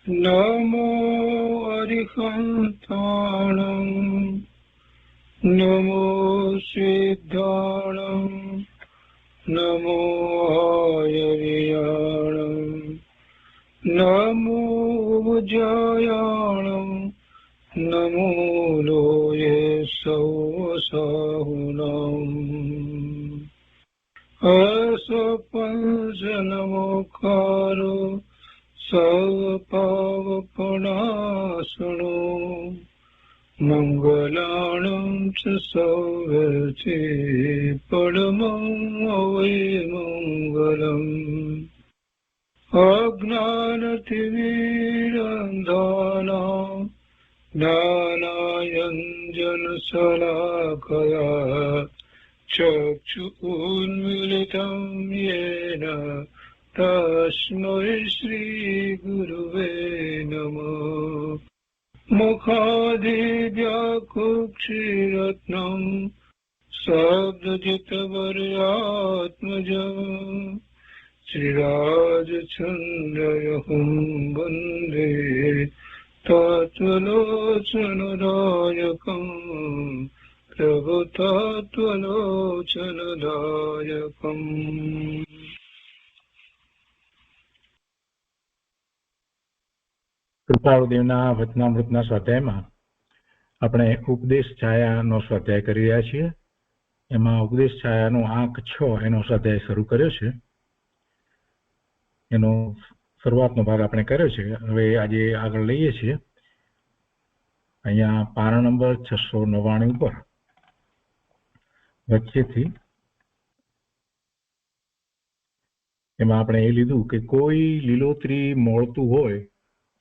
नमो अरिहन्ताणं नमो सिद्धाणं नमो हयवियाणं नमो उज्जयाणं नमो लोये सौसाहुनम् असपंसनमोकारो सर्वपावपनाशनो मङ्गलानं च सौवर्ते परमं वै मङ्गलम् अज्ञानतिमिरन्धानां ज्ञानाञ्जनशलाकया चक्षुरुन्मीलितं येन तस्मै श्रीगुरुवे नमः मुखादिव्याकुक्षिरत्नं शब्दजितवर्यात्मजम् श्रीराजचन्द्रयहुं वन्दे तत्त्वलोचनदायकम् प्रभुतत्त्वलोचनदायकम् કૃપાળુદેવના વચનામૃતના સ્વાધ્યાયમાં આપણે ઉપદેશ છાયાનો સ્વાધ્યાય કરી રહ્યા છીએ. એમાં ઉપદેશ છાયાનો આંક 6 એનો સ્વાધ્યાય શરૂ કર્યો છે. એનો શરૂઆતનો ભાગ આપણે કર્યો છે. હવે આજે આગળ લઈએ છીએ. અહીંયા પાના નંબર 699 ઉપર વચ્ચેથી એમાં આપણે એ લીધું કે કોઈ લીલોતરી મોળતું હોય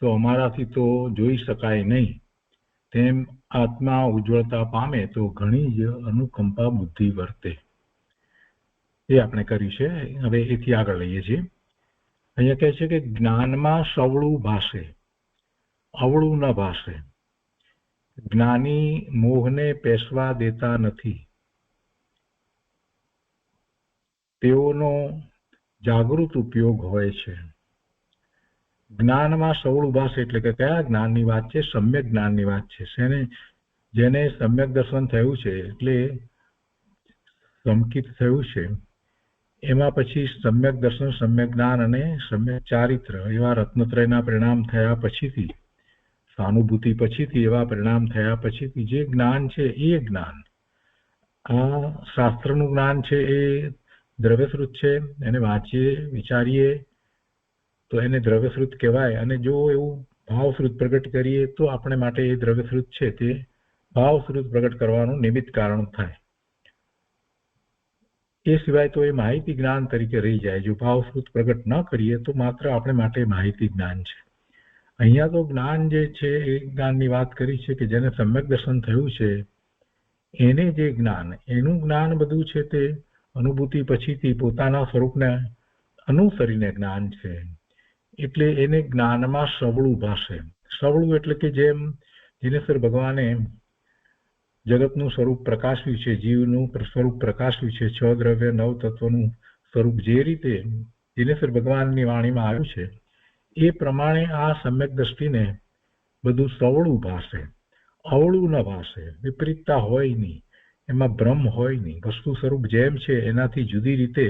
તો અમારાથી તો જોઈ શકાય નહીં, તેમ આત્મા ઉજ્જવળતા પામે તો ઘણી જ અનુકંપા બુદ્ધિ વર્તે. એ આપણે કર્યું છે. હવે એથી આગળ લઈએ છીએ. અહીંયા કહે છે કે જ્ઞાનમાં સવળું ભાષે, અવળું ન ભાષે. જ્ઞાની મોહને પેશવા દેતા નથી. તેઓનો જાગૃત ઉપયોગ હોય છે. જ્ઞાનમાં સવળું ભાષે એટલે કે કયા જ્ઞાનની વાત છે? સમ્યક જ્ઞાનની વાત છે. જેને સમ્યક દર્શન થયું છે એટલે સંકિત થયું છે, એમાં પછી સમ્યક દર્શન, સમ્યક જ્ઞાન અને સમ્યક ચારિત્ર એવા રત્નત્રયના પરિણામ થયા પછીથી, સાનુભૂતિ પછીથી, એવા પરિણામ થયા પછીથી જે જ્ઞાન છે એ જ્ઞાન, આ શાસ્ત્રનું જ્ઞાન છે એ દ્રવ્યશ્રુત છે. એને વાંચીએ, વિચારીએ તો એને દ્રવ્યશ્રુત કહેવાય. અને જો એવું ભાવશ્રુત પ્રગટ કરીએ તો આપણે માટે એ દ્રવ્યશ્રુત છે તે ભાવશ્રુત પ્રગટ કરવાનું નિમિત્ત કારણ થાય. એ સિવાય તો એ માહિતી જ્ઞાન તરીકે રહી જાય. જો ભાવશ્રુત પ્રગટ ન કરીએ તો માત્ર આપણે માટે માહિતી જ્ઞાન છે. અહીંયા તો જ્ઞાન જે છે એ જ્ઞાનની વાત કરી છે કે જેને સમ્યક દર્શન થયું છે એને જે જ્ઞાન, એનું જ્ઞાન બધું છે તે અનુભૂતિ પછીથી પોતાના સ્વરૂપને અનુસરીને જ્ઞાન છે. એટલે એને જ્ઞાનમાં સવળું ભાષે. સવળું એટલે કે જેમ જીનેશ્વર ભગવાને જગતનું સ્વરૂપ પ્રકાશ્યું છે, જીવનું સ્વરૂપ પ્રકાશ્યું છે, 6 દ્રવ્ય 9 તત્વનું સ્વરૂપ જે રીતે જીનેશ્વર ભગવાનની વાણીમાં આવ્યું છે એ પ્રમાણે આ સમ્યક દ્રષ્ટિને બધું સવળું ભાષે, અવળું ન ભાષે. વિપરીતતા હોય નહીં, એમાં ભ્રમ હોય નહીં. વસ્તુ સ્વરૂપ જેમ છે એનાથી જુદી રીતે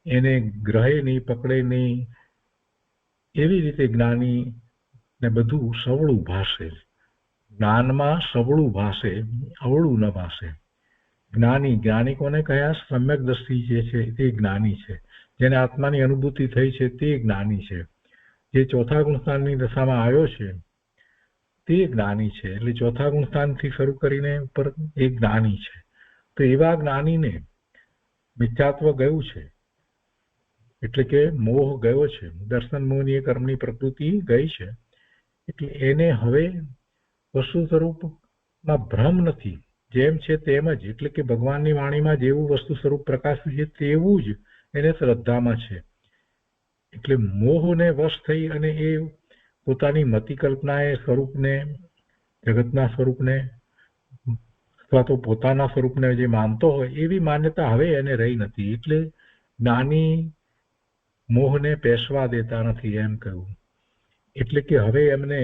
એને ગ્રહે નહીં, પકડે નહીં, એવી રીતે જ્ઞાની ને બધું સવળું ભાષે. જ્ઞાનમાં સવળું ભાષે, અવળું ન ભાષે. જ્ઞાની કોને કયા? સમ્યક દ્રષ્ટિ જે છે તે જ્ઞાની છે. જેને આત્માની અનુભૂતિ થઈ છે તે જ્ઞાની છે. જે ચોથા ગુણસ્થાનની દશામાં આવ્યો છે તે જ્ઞાની છે. એટલે ચોથા ગુણસ્થાનથી શરૂ કરીને ઉપર એ જ્ઞાની છે. તો એવા જ્ઞાનીને મિથ્યાત્વ ગયું છે, એટલે કે મોહ ગયો છે, દર્શન મોહની કર્મની પ્રકૃતિ ગઈ છે. એટલે એને હવે વસ્તુ સ્વરૂપમાં ભ્રમ નથી, જેમ છે તેમ જ. એટલે કે ભગવાનની વાણીમાં જેવું વસ્તુ સ્વરૂપ પ્રકાશ્યું છે તેવું જ એને શ્રદ્ધામાં છે. એટલે મોહને વશ થઈ અને એ પોતાની મતિ કલ્પના એ સ્વરૂપને, જગતના સ્વરૂપને અથવા તો પોતાના સ્વરૂપને જે માનતો હોય એવી માન્યતા હવે એને રહી નથી. એટલે જ્ઞાની મોહને પેશવા દેતા નથી એમ કહ્યું. એટલે કે હવે એમને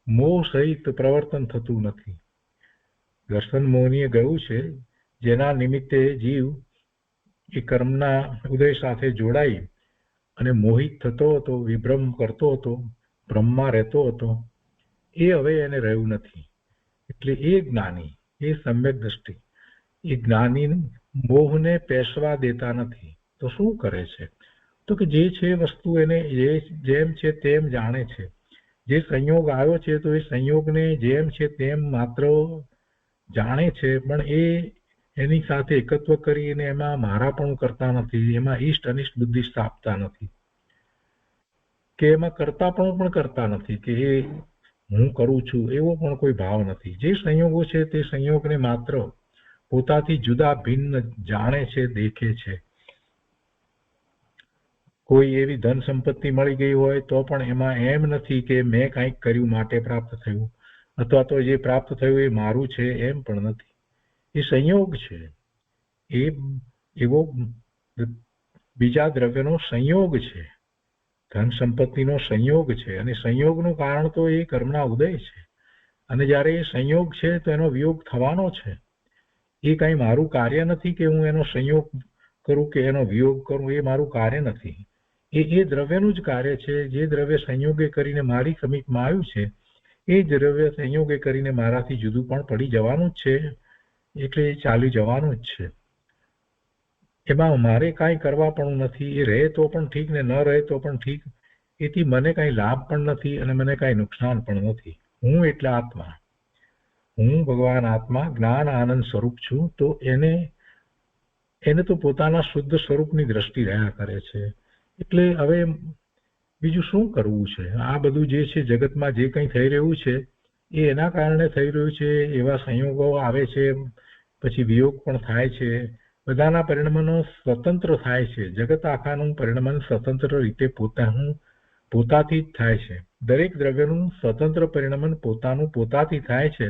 મોહ સહિત પ્રવર્તન થતું નથી. દર્શન મોહનીએ કહ્યું છે, જેના નિમિત્તે જીવ એ કર્મના ઉદય સાથે જોડાઈ અને મોહિત થતો હતો, વિભ્રમ કરતો હતો, ભ્રમમાં રહેતો હતો, એ હવે એને રહ્યું નથી. એટલે એ જ્ઞાની, એ સમ્યક દ્રષ્ટિ, એ જ્ઞાની મોહને પેશવા દેતા નથી. તો શું કરે છે? તો કે જે છે વસ્તુ એને જેમ છે તેમ જાણે છે. જે સંયોગ આવ્યો છે તો એ સંયોગને જેમ છે તેમ માત્ર જાણે છે, પણ એ એની સાથે એકત્વ કરીને એમાં મારાપણું કરતા નથી, એમાં ઈષ્ટ અનિષ્ટ બુદ્ધિ સ્થાપતા નથી, કે એમાં કરતાપણું પણ કરતા નથી કે એ હું કરું છું એવો પણ કોઈ ભાવ નથી. જે સંયોગો છે તે સંયોગને માત્ર પોતાથી જુદા ભિન્ન જાણે છે, દેખે છે. કોઈ એવી ધન સંપત્તિ મળી ગઈ હોય તો પણ એમાં એમ નથી કે મેં કંઈક કર્યું માટે પ્રાપ્ત થયું, અથવા તો જે પ્રાપ્ત થયું એ મારું છે, એમ પણ નથી. એ સંયોગ છે, એ એવો બીજા દ્રવ્યનો સંયોગ છે, ધન સંપત્તિનો સંયોગ છે. અને સંયોગનું કારણ તો એ કર્મના ઉદય છે. અને જ્યારે એ સંયોગ છે તો એનો વિયોગ થવાનો છે. એ કંઈ મારું કાર્ય નથી કે હું એનો સંયોગ કરું કે એનો વિયોગ કરું, એ મારું કાર્ય નથી. એ દ્રવ્યનું જ કાર્ય છે. જે દ્રવ્ય સંયોગે કરીને મારી સમીપમાં આવ્યું છે એ જ દ્રવ્ય સંયોગે કરીને મારાથી જુદું પણ પડી જવાનું જ છે, એટલે એ ચાલી જવાનું જ છે. એમાં મારે કાંઈ કરવા પણ નથી. એ રહે તો પણ ઠીક ને ન રહે તો પણ ઠીક. એથી મને કાંઈ લાભ પણ નથી અને મને કાંઈ નુકસાન પણ નથી. હું એટલે આત્મા, હું ભગવાન આત્મા જ્ઞાન આનંદ સ્વરૂપ છું. તો એને તો પોતાના શુદ્ધ સ્વરૂપની દ્રષ્ટિ રહ્યા કરે છે. એટલે હવે બીજું શું કરવું છે? આ બધું જે છે જગતમાં જે કંઈ થઈ રહ્યું છે એ એના કારણે થઈ રહ્યું છે. એવા સંયોગો આવે છે, પછી વિયોગ પણ થાય છે. બધાના પરિણમનો સ્વતંત્ર થાય છે. જગત આખાનું પરિણમન સ્વતંત્ર રીતે પોતાથી જ થાય છે. દરેક દ્રવ્યનું સ્વતંત્ર પરિણમન પોતાનું પોતાથી થાય છે.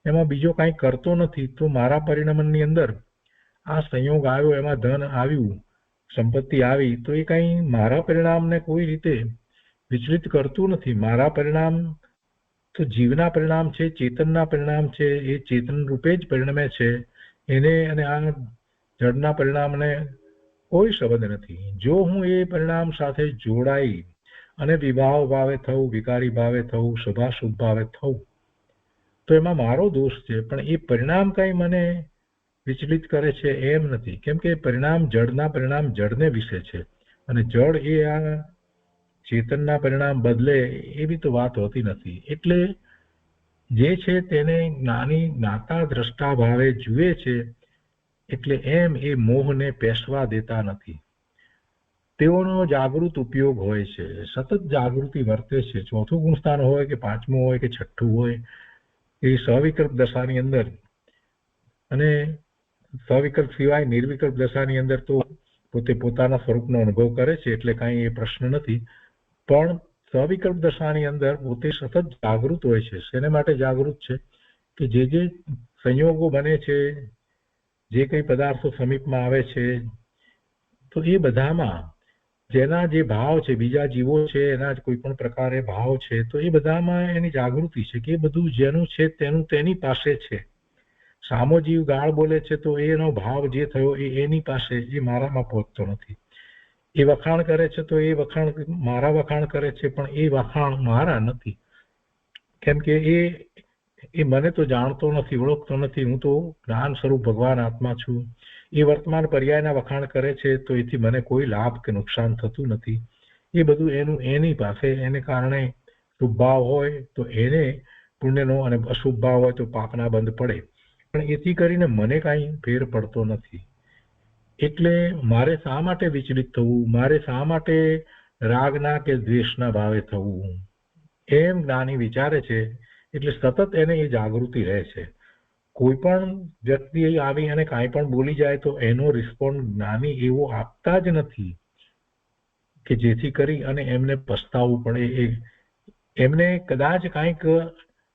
એમાં બીજો કાંઈ કરતો નથી. તો મારા પરિણમનની અંદર આ સંયોગ આવ્યો, એમાં ધન આવ્યું, સંપત્તિ આવી, તો એ કંઈ મારા પરિણામને કોઈ રીતે વિચલિત કરતું નથી. મારા પરિણામ તો જીવના પરિણામ છે, ચેતનના પરિણામ છે. એ ચેતન રૂપે જ પરિણમે છે. એને અને આ જડના પરિણામને કોઈ સંબંધ નથી. જો હું એ પરિણામ સાથે જોડાઈ અને વિભાવ ભાવે થવું, વિકારી ભાવે થવું, શુભાશુભ ભાવે થવું, તો એમાં મારો દોષ છે. પણ એ પરિણામ કંઈ મને વિચલિત કરે છે એમ નથી. કેમ કે પરિણામ જડના પરિણામ જડને વિશે છે, અને જડ એ આ ચેતનના પરિણામ બદલે એવી તો વાત હોતી નથી. એટલે જે છે તેને જ્ઞાની જ્ઞાતા દ્રષ્ટા ભાવે જુએ છે. એટલે એમ એ મોહને પેશવા દેતા નથી. તેઓનો જાગૃત ઉપયોગ હોય છે, સતત જાગૃતિ વર્તે છે. ચોથું ગુણસ્થાન હોય કે પાંચમું હોય કે છઠ્ઠું હોય, એ સવિકલ્પ દશાની અંદર, અને સવિકલ્પ સિવાય નિર્વિકલ્પ દશાની અંદર તો પોતે પોતાના સ્વરૂપનો અનુભવ કરે છે, એટલે કાંઈ એ પ્રશ્ન નથી. પણ સવિકલ્પ દશાની અંદર પોતે સતત જાગૃત હોય છે. શેને માટે જાગૃત છે? કે જે સંયોગો બને છે, જે કંઈ પદાર્થો સમીપમાં આવે છે, તો એ બધામાં જેના જે ભાવ છે, બીજા જીવો છે એના કોઈ પણ પ્રકારે ભાવ છે, તો એ બધામાં એની જાગૃતિ છે કે એ બધું જેનું છે તેનું તેની પાસે છે. સામો જીવ ગાળ બોલે છે તો એનો ભાવ જે થયો એ એની પાસે, એ મારામાં પહોંચતો નથી. એ વખાણ કરે છે તો એ વખાણ મારા વખાણ કરે છે, પણ એ વખાણ મારા નથી. કેમ કે એ મને તો જાણતો નથી, ઓળખતો નથી. હું તો જ્ઞાન સ્વરૂપ ભગવાન આત્મા છું. એ વર્તમાન પર્યાયના વખાણ કરે છે તો એથી મને કોઈ લાભ કે નુકસાન થતું નથી. એ બધું એની પાસે. એને કારણે શુભ ભાવ હોય તો એને પુણ્યનો, અને અશુભ ભાવ હોય તો પાપના બંધ પડે. પણ એથી કરીને મને કાંઈ ફેર પડતો નથી. એટલે મારે શા માટે વિચલિત થવું? મારે શા માટે રાગના કે દ્વેષના ભાવે થવું? એમ જ્ઞાની વિચારે છે. એટલે સતત એને એ જાગૃતિ રહે છે. કોઈ પણ વ્યક્તિ આવી અને કાંઈ પણ બોલી જાય તો એનો રિસ્પોન્સ જ્ઞાની એવો આપતા જ નથી કે જેથી કરી અને એમને પસ્તાવવું પડે. એમને કદાચ કાંઈક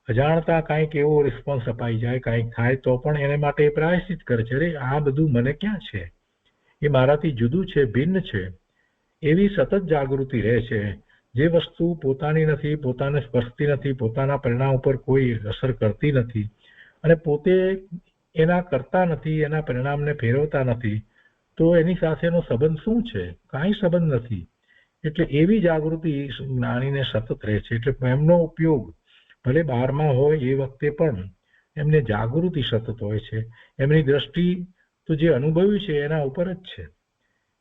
અજાણતા કાંઈક એવો રિસ્પોન્સ અપાઈ જાય, કાંઈક થાય તો પણ એને માટે પ્રાયશ્ચિત કરે છે. અરે આ બધું મને ક્યાં છે, એ મારાથી જુદું છે, ભિન્ન છે. એવી સતત જાગૃતિ રહે છે. જે વસ્તુ પોતાની નથી, પોતાને સ્પર્શતી નથી, પોતાના પરિણામ ઉપર કોઈ અસર કરતી નથી અને પોતે એના કરતા નથી, એના પરિણામને ફેરવતા નથી, તો એની સાથેનો સંબંધ શું છે? કાંઈ સંબંધ નથી. એટલે એવી જાગૃતિ જ્ઞાનીને સતત રહે છે. એટલે એમનો ઉપયોગ ભલે બહારમાં હોય એ વખતે પણ એમને જાગૃતિ સતત હોય છે. એમની દ્રષ્ટિ તો જે અનુભવ્યું છે એના ઉપર જ છે.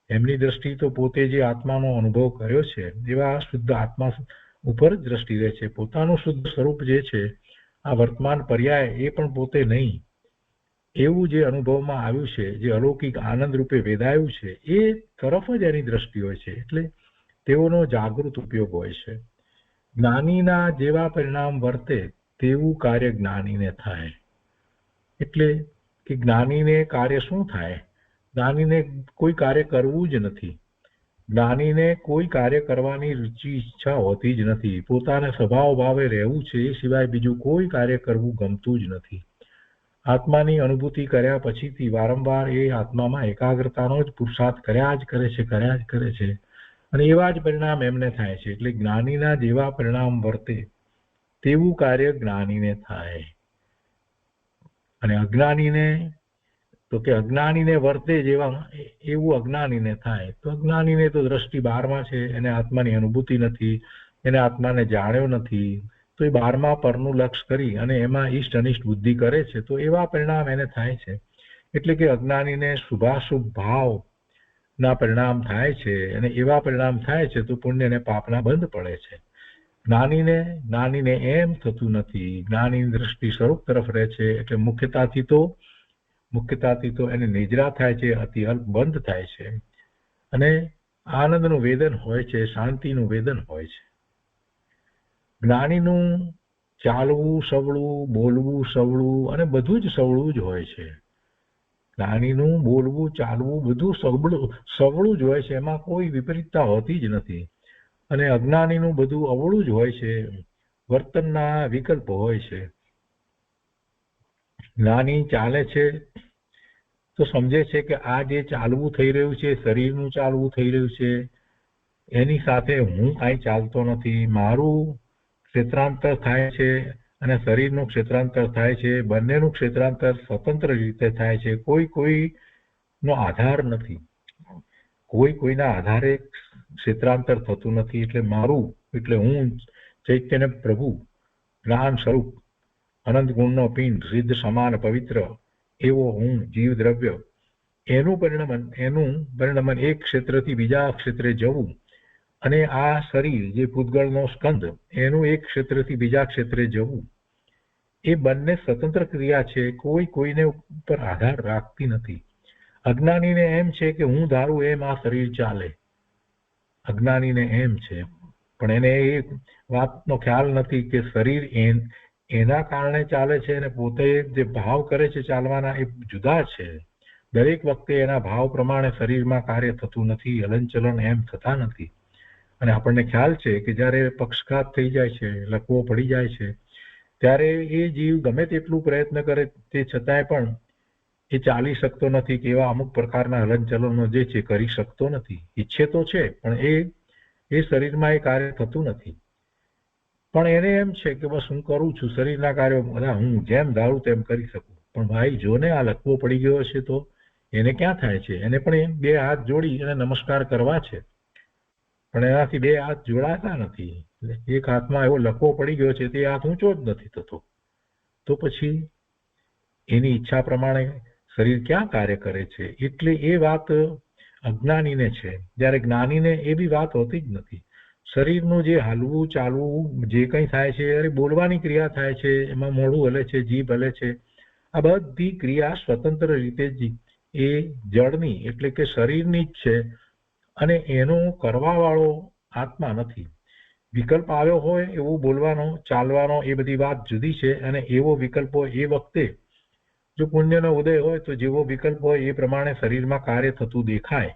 એમની દ્રષ્ટિ તો પોતે જે આત્માનો અનુભવ કર્યો છે એવા શુદ્ધ આત્મા ઉપર જ દ્રષ્ટિ રહે છે. પોતાનું શુદ્ધ સ્વરૂપ જે છે, આ વર્તમાન પર્યાય એ પણ પોતે નહીં, એવું જે અનુભવમાં આવ્યું છે, જે અલૌકિક આનંદ રૂપે વેદાયું છે, એ તરફ જ એની દ્રષ્ટિ હોય છે. એટલે તેઓનો જાગૃત ઉપયોગ હોય છે. જ્ઞાનીના જેવા પરિણામ વર્તે તેવું કાર્ય જ્ઞાનીને થાય. એટલે કે જ્ઞાનીને કાર્ય શું થાય? જ્ઞાનીને કોઈ કાર્ય કરવું જ નથી. જ્ઞાનીને કોઈ કાર્ય કરવાની રુચિ ઈચ્છા હોતી જ નથી. પોતાને સ્વભાવ ભાવે રહેવું છે, એ સિવાય બીજું કોઈ કાર્ય કરવું ગમતું જ નથી. આત્માની અનુભૂતિ કર્યા પછીથી વારંવાર એ આત્મામાં એકાગ્રતાનો જ પુરુષાર્થ કર્યા જ કરે છે અને એવા જ પરિણામ એમને થાય છે. એટલે જ્ઞાનીના જેવા પરિણામ વર્તે તેવું કાર્ય જ્ઞાનીને થાય. અને અજ્ઞાનીને તો કે અજ્ઞાનીને વર્તે જેવા એવું અજ્ઞાનીને થાય. તો અજ્ઞાનીને તો દ્રષ્ટિ બહારમાં છે, એને આત્માની અનુભૂતિ નથી, એને આત્માને જાણ્યો નથી, તો એ બહારમાં પરનું લક્ષ્ય કરી અને એમાં ઈષ્ટ અનિષ્ટ બુદ્ધિ કરે છે, તો એવા પરિણામ એને થાય છે. એટલે કે અજ્ઞાનીને શુભાશુભ ભાવ ના પરિણામ થાય છે અને એવા પરિણામ થાય છે તો પુણ્ય અને પાપના બંધ પડે છે. જ્ઞાનીને એમ થતું નથી. જ્ઞાનીની દ્રષ્ટિ સ્વરૂપ તરફ રહે છે. એટલે મુખ્યતાથી તો એને નિદ્રા થાય છે, અતિ અલ્પ બંધ થાય છે અને આનંદનું વેદન હોય છે, શાંતિનું વેદન હોય છે. જ્ઞાનીનું ચાલવું સવળું, બોલવું સવળું અને બધું જ સવળું જ હોય છે. જ્ઞાનીનું બોલવું, ચાલવું બધું સવળું જ હોય છે, એમાં કોઈ વિપરીતતા હોતી જ નથી. અને અજ્ઞાનીનું બધું અવળું જ હોય છે, વર્તનના વિકલ્પો હોય છે. જ્ઞાની ચાલે છે તો સમજે છે કે આ જે ચાલવું થઈ રહ્યું છે, શરીરનું ચાલવું થઈ રહ્યું છે, એની સાથે હું કાંઈ ચાલતો નથી. મારું ક્ષેત્રાંતર થાય છે અને શરીરનું ક્ષેત્રાંતર થાય છે. બંનેનું ક્ષેત્રાંતર સ્વતંત્ર રીતે થાય છે. કોઈનો આધાર નથી, કોઈના આધારે ક્ષેત્રાંતર થતું નથી. એટલે મારું એટલે હું ચૈતન્ય પ્રભુ, જ્ઞાન સ્વરૂપ, અનંત ગુણનો પિંડ, સિદ્ધ સમાન પવિત્ર એવો હું જીવ દ્રવ્ય, એનું પરિણમન એક ક્ષેત્રથી બીજા ક્ષેત્રે જવું અને આ શરીર જે પૂતગળનો સ્કંદ, એનું એક ક્ષેત્રથી બીજા ક્ષેત્રે જવું, એ બંને સ્વતંત્ર ક્રિયા છે. કોઈને ઉપર આધાર રાખતી નથી. અજ્ઞાનીને એમ છે કે હું ધારું એમ આ શરીર ચાલે. અજ્ઞાનીને એમ છે, પણ એને એ વાતનો ખ્યાલ નથી કે શરીર એના કારણે ચાલે છે અને પોતે જે ભાવ કરે છે ચાલવાના એ જુદા છે. દરેક વખતે એના ભાવ પ્રમાણે શરીરમાં કાર્ય થતું નથી, હલનચલન એમ થતા નથી. અને આપણને ખ્યાલ છે કે જ્યારે પક્ષઘાત થઈ જાય છે, લકવો પડી જાય છે, ત્યારે એ જીવ ગમે તેટલું પ્રયત્ન કરે તે છતાંય પણ એ ચાલી શકતો નથી કે એવા અમુક પ્રકારના હલનચલનો જે છે કરી શકતો નથી. ઈચ્છે તો છે પણ એ શરીરમાં એ કાર્ય થતું નથી. પણ એને એમ છે કે બસ હું કરું છું, શરીરના કાર્યો બધા હું જેમ ધારું તેમ કરી શકું. પણ ભાઈ જોને આ લકવો પડી ગયો છે તો એને ક્યાં થાય છે? એને પણ બે હાથ જોડી અને નમસ્કાર કરવા છે, પણ એનાથી બે હાથ જોડાતા નથી. એક હાથમાં એવો લકવો પડી ગયો છે તે હાથ ઊંચો જ નથી થતો. તો પછી એની ઈચ્છા પ્રમાણે શરીર ક્યાં કાર્ય કરે છે? એટલે એ વાત અજ્ઞાનીને છે, જ્યારે જ્ઞાનીને એ બી વાત હોતી જ નથી. શરીરનું જે હાલવું ચાલવું જે કંઈ થાય છે, અરે બોલવાની ક્રિયા થાય છે, એમાં મોઢું હલે છે, જીભ હલે છે, આ બધી ક્રિયા સ્વતંત્ર રીતે એ જળની એટલે કે શરીરની જ છે અને એનો કરવા વાળો આત્મા નથી. વિકલ્પ આવ્યો હોય એવું બોલવાનો, ચાલવાનો, એ બધી વાત જુદી છે. અને એવો વિકલ્પ હોય એ વખતે જો પુણ્યનો ઉદય હોય તો જેવો વિકલ્પ હોય એ પ્રમાણે શરીરમાં કાર્ય થતું દેખાય,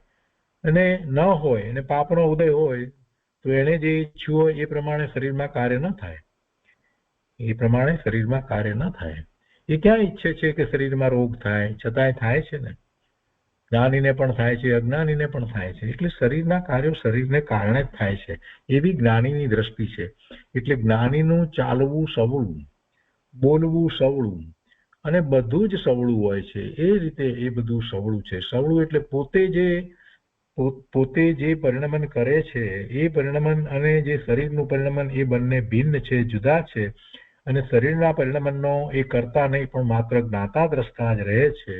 અને ન હોય અને પાપનો ઉદય હોય તો એને જે ઈચ્છ્યું હોય એ પ્રમાણે શરીરમાં કાર્ય ન થાય. એ ક્યાં ઈચ્છે છે કે શરીરમાં રોગ થાય? છતાંય થાય છે ને. જ્ઞાનીને પણ થાય છે, અજ્ઞાનીને પણ થાય છે. એટલે શરીરના કાર્યો શરીરને કારણે જ થાય છે, એવી જ્ઞાનીની દ્રષ્ટિ છે. એટલે જ્ઞાનીનું ચાલવું સવળું, બોલવું સવળું અને બધું જ સવળું હોય છે. એ રીતે એ બધું સવળું છે. સવળું એટલે પોતે જે પરિણમન કરે છે એ પરિણમન અને જે શરીરનું પરિણમન એ બંને ભિન્ન છે, જુદા છે. અને શરીરના પરિણમનનો એ કરતા નહીં, પણ માત્ર જ્ઞાતા દ્રષ્ટા જ રહે છે.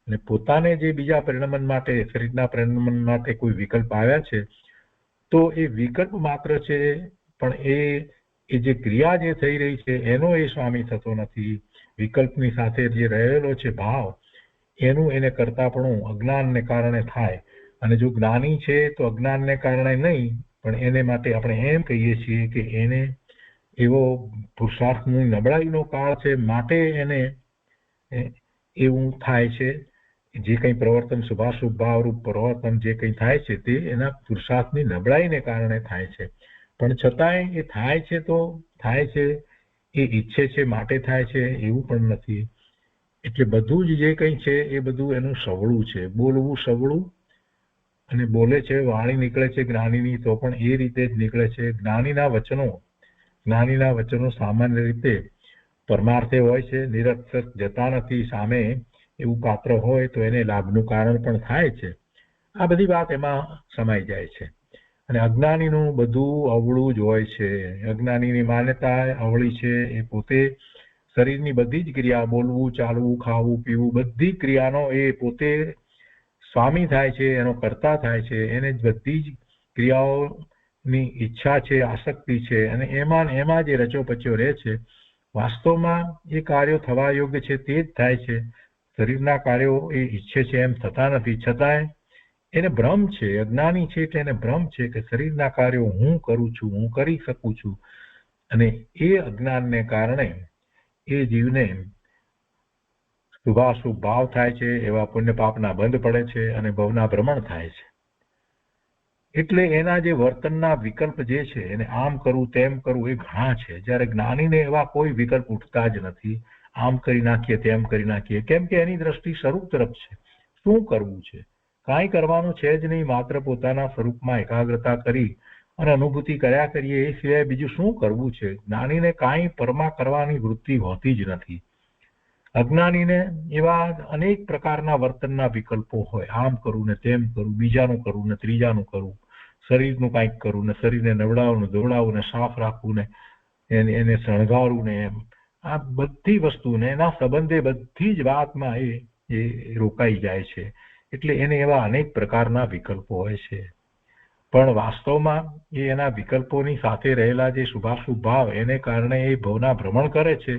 અને પોતાને જે બીજા પરિણમન માટે, શરીરના પરિણમન માટે કોઈ વિકલ્પ આવ્યા છે, તો એ વિકલ્પ માત્ર છે, પણ એ જે ક્રિયા જે થઈ રહી છે એનો એ સ્વામી થતો નથી. વિકલ્પની સાથે જે રહેલો છે ભાવ, એનું એને કરતાપણું અજ્ઞાનને કારણે થાય. અને જો જ્ઞાની છે તો અજ્ઞાનને કારણે નહીં, પણ એને માટે આપણે એમ કહીએ છીએ કે એને એવો પુરુષાર્થની નબળાઈનો કાળ છે, માટે એને એવું થાય છે. જે કંઈ પ્રવર્તન, શુભાશુભ ભાવરૂપ પ્રવર્તન જે કંઈ થાય છે તે એના પુરુષાર્થની નબળાઈને કારણે થાય છે. પણ છતાંય એ થાય છે તો થાય છે, એ ઈચ્છે છે માટે થાય છે એવું પણ નથી. એટલે બધું જ જે કંઈ છે એ બધું એનું સવળું છે. બોલવું સવળું, અને બોલે છે, વાણી નીકળે છે જ્ઞાનીની, તો પણ એ રીતે જ નીકળે છે. જ્ઞાનીના વચનો સામાન્ય રીતે પરમાર્થે હોય છે, નિરર્થક જતા નથી. સામે એવું પાત્ર હોય તો એને લાભનું કારણ પણ થાય છે. આ બધી વાત એમાં સમાઈ જાય છે. અને અજ્ઞાનીનું બધું અવળું જ હોય છે. અજ્ઞાનીની માન્યતા અવળી છે. એ પોતે શરીરની બધી જ ક્રિયા, બોલવું, ચાલવું, ખાવું, પીવું, બધી ક્રિયાનો એ પોતે સ્વામી થાય છે, એનો કર્તા થાય છે. એને જ બધી જ ક્રિયાઓની ઈચ્છા છે, આસક્તિ છે, અને એમાં જે રચોપચ્યો રહે છે. વાસ્તવમાં એ કાર્યો થવા યોગ્ય છે તે જ થાય છે. શરીરના કાર્યો એ ઈચ્છે છે એમ થતા નથી. છતાંય એને ભ્રમ છે. અજ્ઞાની છે એટલે એને ભ્રમ છે કે શરીરના કાર્યો હું કરું છું, હું કરી શકું છું. અને એ અજ્ઞાનને કારણે એ જીવને શુભાશુભ ભાવ થાય છે, એવા પુણ્ય પાપના બંધ પડે છે, અને ભવના ભ્રમણ થાય છે. એટલે એના જે વર્તનના વિકલ્પ જે છે, એને આમ કરવું તેમ કરવું, એ ઘણા છે. જ્યારે જ્ઞાનીને એવા કોઈ વિકલ્પ ઉઠતા જ નથી. આમ કરી નાખીએ, તેમ કરી નાખીએ, કેમ કે એની દ્રષ્ટિ સ્વરૂપ તરફ છે. શું કરવું છે? કાંઈ કરવાનું છે જ નહીં. માત્ર પોતાના સ્વરૂપમાં એકાગ્રતા કરી અને અનુભૂતિ કર્યા કરીએ, એ સિવાય બીજું શું કરવું છે? જ્ઞાનીને કાંઈ પરમા કરવાની વૃત્તિ હોતી જ નથી. અજ્ઞાનીને એવા અનેક પ્રકારના વર્તનના વિકલ્પો હોય. આમ કરવું ને તેમ કરવું, બીજાનું કરવું ને ત્રીજાનું કરવું, શરીરનું કાંઈક કરવું ને શરીરને નવડાવવું, ધોવડાવવું ને સાફ રાખવું ને એને શણગારવું ને એમ. આ બધી વસ્તુને એના સંબંધે બધી જ વાતમાં એ રોકાઈ જાય છે. એટલે એને એવા અનેક પ્રકારના વિકલ્પો હોય છે. પણ વાસ્તવમાં એ એના વિકલ્પોની સાથે રહેલા જે શુભાશુભ ભાવ, એને કારણે એ ભવના ભ્રમણ કરે છે.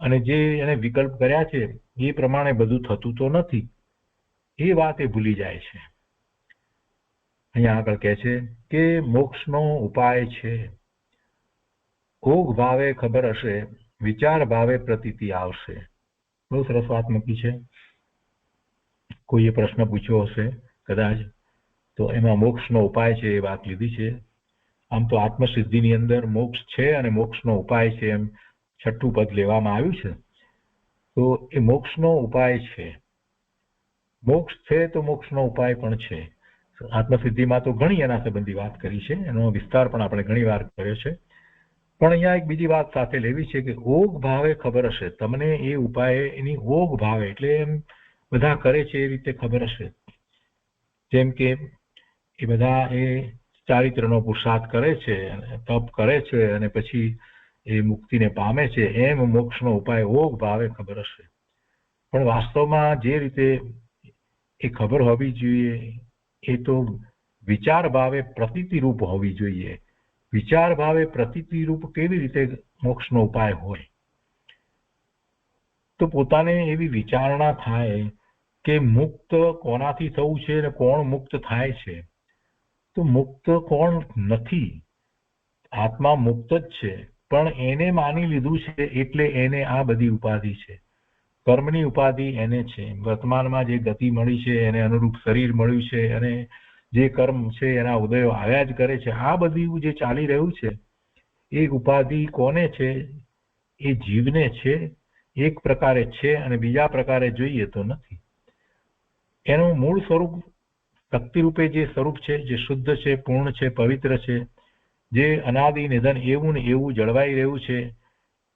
અને જે એને વિકલ્પ કર્યા છે એ પ્રમાણે બધું થતું તો નથી. એ વાત એ ભૂલી જાય છે. અહીંયા આગળ કહે છે કે મોક્ષનો ઉપાય છે. ઓગ ભાવે ખબર હશે, વિચાર ભાવે પ્રતીતિ આવશે. બહુ સરસ વાત મૂકી છે. કોઈએ પ્રશ્ન પૂછ્યો હશે કદાચ, તો એમાં મોક્ષનો ઉપાય છે એ વાત લીધી છે. આમ તો આત્મસિદ્ધિની અંદર મોક્ષ છે અને મોક્ષનો ઉપાય છે, એમ 6ઠ્ઠું પદ લેવામાં આવ્યું છે. તો એ મોક્ષનો ઉપાય છે. મોક્ષ છે તો મોક્ષનો ઉપાય પણ છે. આત્મસિદ્ધિમાં તો ઘણી એના સંબંધી વાત કરી છે, એનો વિસ્તાર પણ આપણે ઘણી વાર કર્યો છે. પણ અહીંયા એક બીજી વાત સાથે લેવી છે કે ઓગ ભાવે ખબર હશે. તમને એ ઉપાય એની ઓગ ભાવે, એટલે એમ બધા કરે છે એ રીતે ખબર હશે. જેમ કે એ બધા એ ચારિત્રનો પુરુષાર્થ કરે છે, તપ કરે છે, અને પછી એ મુક્તિને પામે છે, એમ મોક્ષનો ઉપાય ઓગ ભાવે ખબર હશે. પણ વાસ્તવમાં જે રીતે એ ખબર હોવી જોઈએ એ તો વિચાર ભાવે પ્રતીતિ રૂપ હોવી જોઈએ. વિચાર ભાવે પ્રતીતિ રૂપ કેવી રીતે મોક્ષનો ઉપાય હોય? તો પોતાને એવી વિચારણા થાય કે મુક્ત કોનાથી થવું છે અને કોણ મુક્ત થાય છે. તો મુક્ત કોણ નથી? આત્મા મુક્ત જ છે, પણ એને માની લીધું છે એટલે એને આ બધી ઉપાધિ છે. કર્મની ઉપાધિ એને છે. વર્તમાનમાં જે ગતિ મળી છે, એને અનુરૂપ શરીર મળ્યું છે, અને જે કર્મ છે એના ઉદયો આવ્યા જ કરે છે. આ બધું જે ચાલી રહ્યું છે એ ઉપાધિ કોને છે? એ જીવને છે. એક પ્રકારે છે અને બીજા પ્રકારે જોઈએ તો નથી. એનું મૂળ સ્વરૂપ શક્તિ રૂપે જે સ્વરૂપ છે, જે શુદ્ધ છે, પૂર્ણ છે, પવિત્ર છે, જે અનાદિ નિધન એવું ને એવું જળવાઈ રહ્યું છે,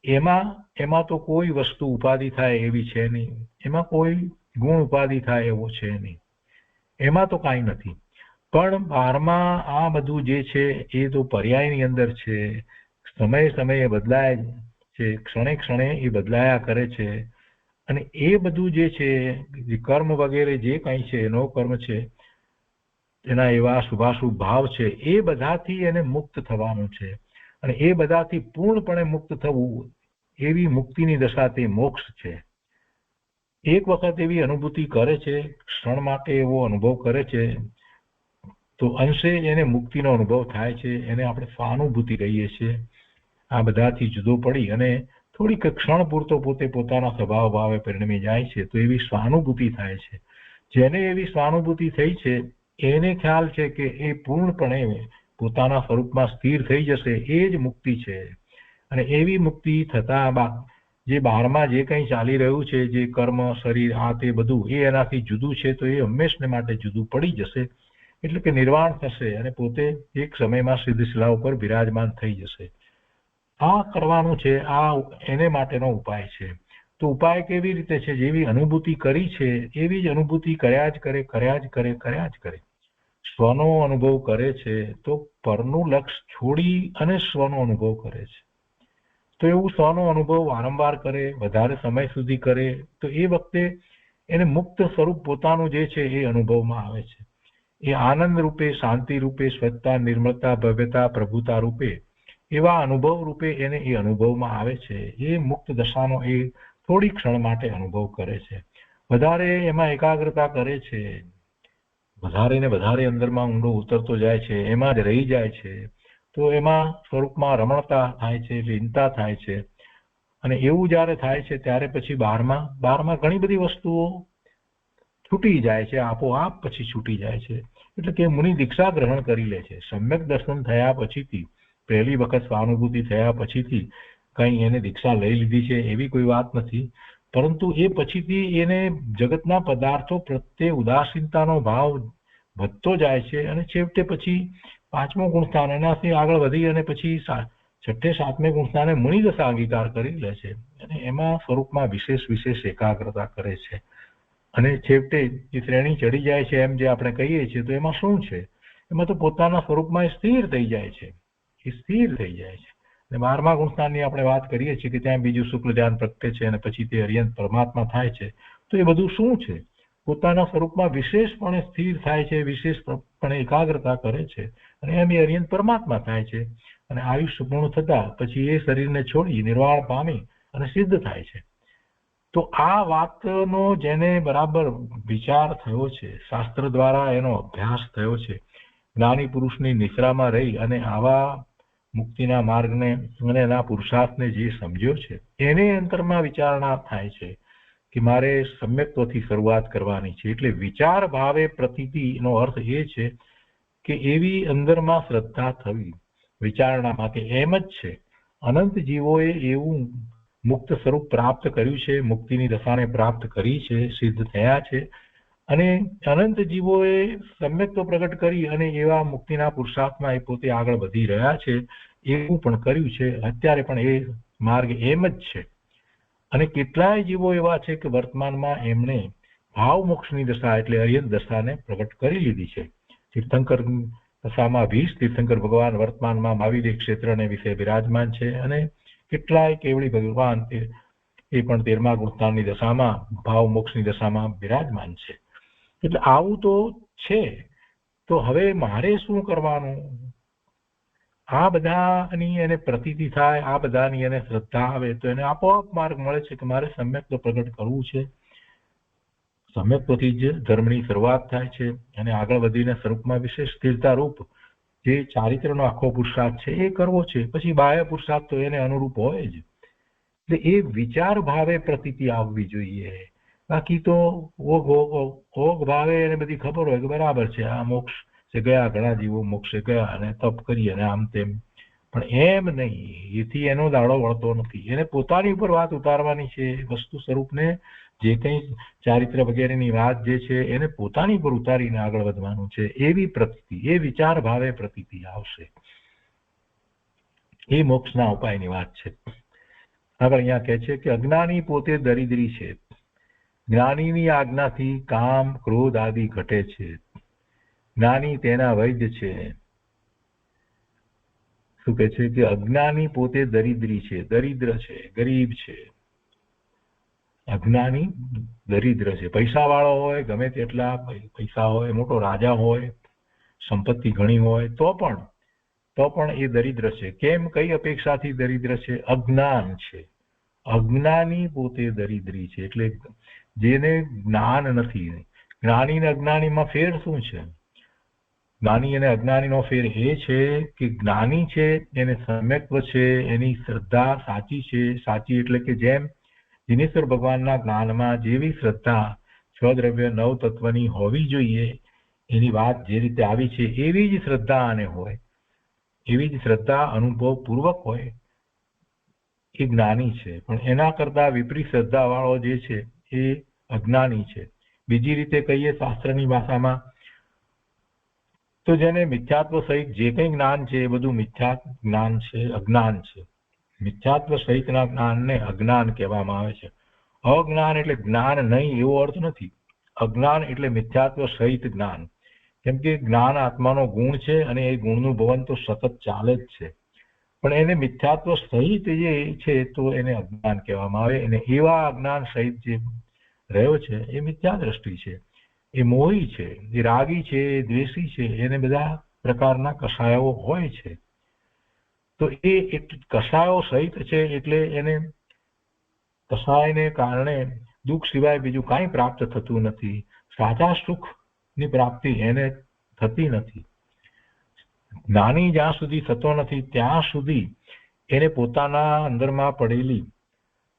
એમાં તો કોઈ વસ્તુ ઉપાધિ થાય એવી છે નહીં, એમાં કોઈ ગુણ ઉપાધિ થાય એવો છે નહીં, એમાં તો કાંઈ નથી. પણ બહારમાં આ બધું જે છે એ તો પર્યાયની અંદર છે, સમયે સમયે બદલાય છે, ક્ષણે ક્ષણે એ બદલાયા કરે છે. અને એ બધું જે છે કર્મ વગેરે જે કંઈ છે, નો કર્મ છે, એના એવા શુભાશુભ ભાવ છે, એ બધાથી એને મુક્ત થવાનું છે. અને એ બધાથી પૂર્ણપણે મુક્ત થવું, એવી મુક્તિની દશા તે મોક્ષ છે. એક વખત એવી અનુભૂતિ કરે છે, ક્ષણ માટે એવો અનુભવ કરે છે, તો અંશે એને મુક્તિનો અનુભવ થાય છે. એને આપણે સ્વાનુભૂતિ કહીએ છીએ. આ બધાથી જુદો પડી અને થોડીક ક્ષણ પૂરતો પોતે પોતાના સ્વભાવ ભાવે પરિણમી જાય છે, તો એવી સ્વાનુભૂતિ થાય છે. જેને એવી સ્વાનુભૂતિ થઈ છે એને ખ્યાલ છે કે એ પૂર્ણપણે પોતાના સ્વરૂપમાં સ્થિર થઈ જશે, એ જ મુક્તિ છે. અને એવી મુક્તિ થતા જે બહારમાં જે કંઈ ચાલી રહ્યું છે, જે કર્મ, શરીર, આ તે બધું એ એનાથી જુદું છે, તો એ હંમેશને માટે જુદું પડી જશે. એટલે કે નિર્વાણ થશે અને પોતે એક સમયમાં સિદ્ધ શિલા ઉપર બિરાજમાન થઈ જશે. આ કરવાનું છે, આ એને માટેનો ઉપાય છે. તો ઉપાય કેવી રીતે છે? જેવી અનુભૂતિ કરી છે એવી જ અનુભૂતિ કર્યા જ કરે, કર્યા જ કરે, કર્યા જ કરે. સ્વનો અનુભવ કરે છે તો પરનું લક્ષ છોડી અને સ્વનો અનુભવ કરે છે. તો એવું સ્વનો અનુભવ વારંવાર કરે, વધારે સમય સુધી કરે, તો એ વખતે એને મુક્ત સ્વરૂપ પોતાનું જે છે એ અનુભવમાં આવે છે. એ આનંદ રૂપે, શાંતિ રૂપે, સ્વચ્છતા, નિર્મળતા, ભવ્યતા, પ્રભુતા રૂપે એવા અનુભવ રૂપે એને એ અનુભવમાં આવે છે. એ મુક્ત દશાનો એ થોડી ક્ષણ માટે અનુભવ કરે છે. વધારે એમાં એકાગ્રતા કરે છે, વધારે ને વધારે અંદરમાં ઊંડો ઉતરતો જાય છે, એમાં જ રહી જાય છે. તો એમાં સ્વરૂપમાં રમણતા થાય છે, લીનતા થાય છે. અને એવું જ્યારે થાય છે ત્યારે પછી બહારમાં ઘણી બધી વસ્તુઓ છૂટી જાય છે, આપોઆપ પછી છૂટી જાય છે. એટલે કે મુનિ દીક્ષા ગ્રહણ કરી લે છે. સમ્યક દર્શન થયા પછીથી, પહેલી વખત સ્વાનુભૂતિ થયા પછીથી કંઈ એને દીક્ષા લઈ લીધી છે એવી કોઈ વાત નથી. પરંતુ એ પછીથી એને જગતના પદાર્થો પ્રત્યે ઉદાસીનતાનો ભાવ વધતો જાય છે અને છેવટે પછી 5મો ગુણસ્થાન એનાથી આગળ વધી અને પછી 6ઠે 7મે ગુણસ્થાને મુનિ દશા અંગીકાર કરી લે છે. અને એમાં સ્વરૂપમાં વિશેષ એકાગ્રતા કરે છે. અને છેવટે એ શ્રેણી ચડી જાય છે, એમ જે આપણે કહીએ છીએ. તો એમાં શું છે? એમાં તો પોતાના સ્વરૂપમાં સ્થિર થઈ જાય છે. એ સ્થિર થઈ જાય છે. અને 12મા ગુણસ્થાનની આપણે વાત કરીએ છીએ કે ત્યાં બીજું શુક્લ ધ્યાન પ્રગટે છે અને પછી તે અર્યંત પરમાત્મા થાય છે. તો એ બધું શું છે? પોતાના સ્વરૂપમાં વિશેષપણે સ્થિર થાય છે, વિશેષપણે એકાગ્રતા કરે છે અને એમ એ અર્યંત પરમાત્મા થાય છે. અને આયુષ્ય પૂર્ણ થતા પછી એ શરીરને છોડી નિર્વાણ પામી અને સિદ્ધ થાય છે. તો આ વાતનો જેને બરાબર વિચાર થયો છે, શાસ્ત્ર દ્વારા એનો અભ્યાસ થયો છે, જ્ઞાની પુરુષની નિશ્રામાં રહી અને આવા મુક્તિના માર્ગને અને એના પુરુષાર્થને જે સમજ્યો છે, એને અંતરમાં વિચારણા થાય છે કે મારે સમ્યક્ત્વથી શરૂઆત કરવાની છે. એટલે વિચાર ભાવે પ્રતીતિનો અર્થ એ છે કે એવી અંદરમાં શ્રદ્ધા થવી વિચારણામાં કે એમ જ છે, અનંત જીવોએ એવું મુક્ત સ્વરૂપ પ્રાપ્ત કર્યું છે, મુક્તિની દશાને પ્રાપ્ત કરી છે, સિદ્ધ થયા છે. અને અનંત જીવોએ સમ્યક્ત્વ પ્રગટ કરી અને એવા મુક્તિના પુરુષાર્થમાં એ પોતે આગળ વધી રહ્યા છે, એવું પણ કર્યું છે. અત્યારે પણ એ માર્ગ એમ જ છે. અને કેટલાય જીવો એવા છે કે વર્તમાનમાં એમણે ભાવ મોક્ષની દશા એટલે અર્યંત દશાને પ્રગટ કરી લીધી છે. તીર્થંકર દશામાં 20 તીર્થંકર ભગવાન વર્તમાનમાં મહાવીર ક્ષેત્રને વિશે બિરાજમાન છે અને કેટલાય કેવળી ભગવાન એ પણ 13મા ગુણસ્થાનની દશામાં ભાવ મોક્ષની દશામાં બિરાજમાન છે. એટલે આવું તો છે. તો હવે મારે શું કરવાનું? આ બધાની એને પ્રતીતિ થાય, આ બધાની એને શ્રદ્ધા આવે તો એને આપોઆપ માર્ગ મળે છે કે મારે સમ્યક્ત્વ પ્રગટ કરવું છે. સમ્યક્ત્વથી જ ધર્મની શરૂઆત થાય છે અને આગળ વધીને સ્વરૂપમાં વિશેષ સ્થિરતા રૂપ જે ચારિત્રનો આખો પુરુષાર્થ છે એ કરવો છે. પછી બાહ્ય પુરુષાર્થ તો એને અનુરૂપ હોય જ. એટલે એ વિચાર ભાવે પ્રતીતિ આવવી જોઈએ. બાકી તો ઓઘ ભાવે એને બધી ખબર હોય કે બરાબર છે, આ મોક્ષ છે ગયા, ઘણા જીવો મોક્ષે ગયા અને તપ કરી અને આમ તેમ પણ એમ નહીં, એથી એનો દાડો વળતો નથી. એને પોતાની ઉપર વાત ઉતારવાની છે. વસ્તુ સ્વરૂપને જે કંઈ ચારિત્ર વગેરેની વાત જે છે એને પોતાની પર ઉતારીને આગળ વધવાનું છે. એવી પ્રતીતિ, એ વિચાર ભાવે પ્રતીતિ આવશે. એ મોક્ષના ઉપાયની વાત છે. આગળ અહીંયા કહે છે કે અજ્ઞાની પોતે દરિદ્રી છે, જ્ઞાનીની આજ્ઞાથી કામ ક્રોધ આદિ ઘટે છે, જ્ઞાની તેના વૈદ્ય છે. શું કહે છે કે અજ્ઞાની પોતે દરિદ્રી છે, દરિદ્ર છે, ગરીબ છે. અજ્ઞાની દરિદ્ર છે. પૈસા વાળો હોય, ગમે તેટલા પૈસા હોય, મોટો રાજા હોય, સંપત્તિ ઘણી હોય, તો પણ એ દરિદ્ર છે. કેમ? કઈ અપેક્ષાથી દરિદ્ર છે? અજ્ઞાન છે. અજ્ઞાની પોતે દરિદ્રી છે, એટલે જેને જ્ઞાન નથી. જ્ઞાની અને અજ્ઞાનીમાં ફેર શું છે? જ્ઞાની અને અજ્ઞાનીનો ફેર એ છે કે જ્ઞાની છે એને સમ્યક્ત્વ છે, એની શ્રદ્ધા સાચી છે. સાચી એટલે કે જેમ દિનેશ્વર ભગવાનના જ્ઞાનમાં જેવી શ્રદ્ધા છદ્રવ્ય નવ તત્વની હોવી જોઈએ, એની વાત જે રીતે આવી છે એવી જ શ્રદ્ધા આને હોય, એવી જ શ્રદ્ધા અનુભવ પૂર્વક હોય, એ જ્ઞાની છે. પણ એના કરતા વિપરીત શ્રદ્ધા વાળો જે છે એ અજ્ઞાની છે. બીજી રીતે કહીએ શાસ્ત્રની ભાષામાં તો જેને મિથ્યાત્વ સહિત જે કંઈ જ્ઞાન છે એ બધું મિથ્યા જ્ઞાન છે, અજ્ઞાન છે. મિથ્યાત્વ સહિતના જ્ઞાનને અજ્ઞાન કહેવામાં આવે છે. અજ્ઞાન એટલે જ્ઞાન નહીં એવો અર્થ નથી. અજ્ઞાન એટલે મિથ્યાત્વ સહિત જ્ઞાન. કેમ કે જ્ઞાન આત્માનો ગુણ છે અને એ ગુણનું ભવન તો સતત ચાલે જ છે. પણ એને મિથ્યાત્વ સહિત જે છે તો એને અજ્ઞાન કહેવામાં આવે. અને એવા અજ્ઞાન સહિત જે રહ્યો છે એ મિથ્યા દ્રષ્ટિ છે, એ મોહી છે, એ રાગી છે, એ દ્વેષી છે, એને બધા પ્રકારના કષાયો હોય છે. તો એ કષાયો સહિત છે એટલે એને કષાયને કારણે દુઃખ સિવાય બીજું કાંઈ પ્રાપ્ત થતું નથી. સાચા સુખની પ્રાપ્તિ એને થતી નથી. જ્ઞાની જ્યાં સુધી થતો નથી ત્યાં સુધી એને પોતાના અંદરમાં પડેલી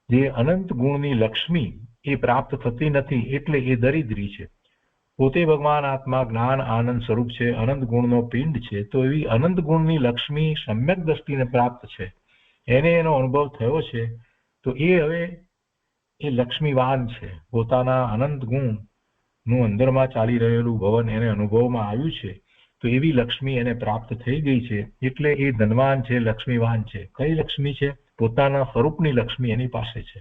જે અનંત ગુણની લક્ષ્મી એ પ્રાપ્ત થતી નથી, એટલે એ દરિદ્રી છે. પોતે ભગવાન આત્મા જ્ઞાન આનંદ સ્વરૂપ છે, અનંત ગુણનો પિંડ છે. તો એવી અનંત ગુણની લક્ષ્મી સમ્યક દ્રષ્ટિને પ્રાપ્ત છે, એને એનો અનુભવ થયો છે. તો એ હવે એ લક્ષ્મીવાન છે. પોતાના અનંત ગુણનું અંદરમાં ચાલી રહેલું ભવન એને અનુભવમાં આવ્યું છે. તો એવી લક્ષ્મી એને પ્રાપ્ત થઈ ગઈ છે, એટલે એ ધનવાન છે, લક્ષ્મીવાન છે. કઈ લક્ષ્મી છે? પોતાના સ્વરૂપની લક્ષ્મી એની પાસે છે.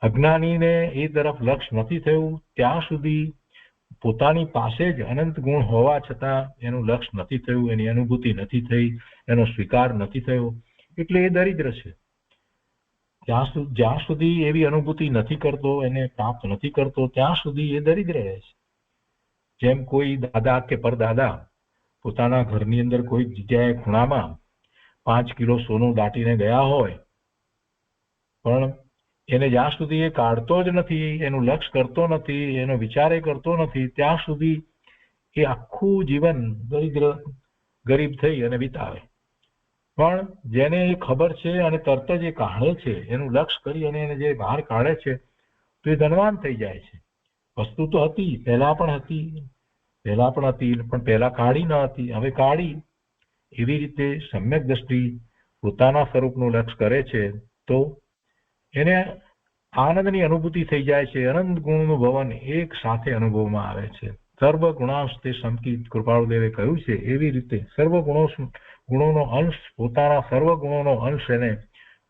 અજ્ઞાનીને એ તરફ લક્ષ નથી થયું ત્યાં સુધી પોતાની પાસે જ અનંત ગુણ હોવા છતાં એનું લક્ષ નથી થયું, એની અનુભૂતિ નથી થઈ, એનો સ્વીકાર નથી થયો, એટલે એ દરિદ્ર છે. જ્યાં સુધી એવી અનુભૂતિ નથી કરતો, એને પ્રાપ્ત નથી કરતો, ત્યાં સુધી એ દરિદ્ર રહે છે. જેમ કોઈ દાદા કે પરદાદા પોતાના ઘરની અંદર કોઈ જગ્યાએ ખૂણામાં 5 કિલો સોનું દાટીને ગયા હોય, પણ એને જ્યાં સુધી એ કાઢતો જ નથી, એનું લક્ષ કરતો નથી, એનો વિચાર કરતો નથી, ત્યાં સુધી એ આખું જીવન દરિદ્ર ગરીબ થઈ અને વિતાવે. પણ જેને એ ખબર છે અને તરત જ એ કાઢે છે, એનું લક્ષ કરી અને એને જે બહાર કાઢે છે, તો એ ધનવાન થઈ જાય છે. વસ્તુ તો હતી, પહેલા પણ હતી, પણ પહેલા કાઢી ન હતી, હવે કાઢી. એવી રીતે સમ્યક દ્રષ્ટિ પોતાના સ્વરૂપનું લક્ષ કરે છે તો એને આનંદની અનુભૂતિ થઈ જાય છે. અનંત ગુણનું ભવન એક સાથે અનુભવમાં આવે છે. સર્વ ગુણાંશ તે સમકિત કૃપાળુદેવે કહ્યું છે એવી રીતે સર્વ ગુણોનો અંશ, પોતાના સર્વ ગુણોનો અંશ એને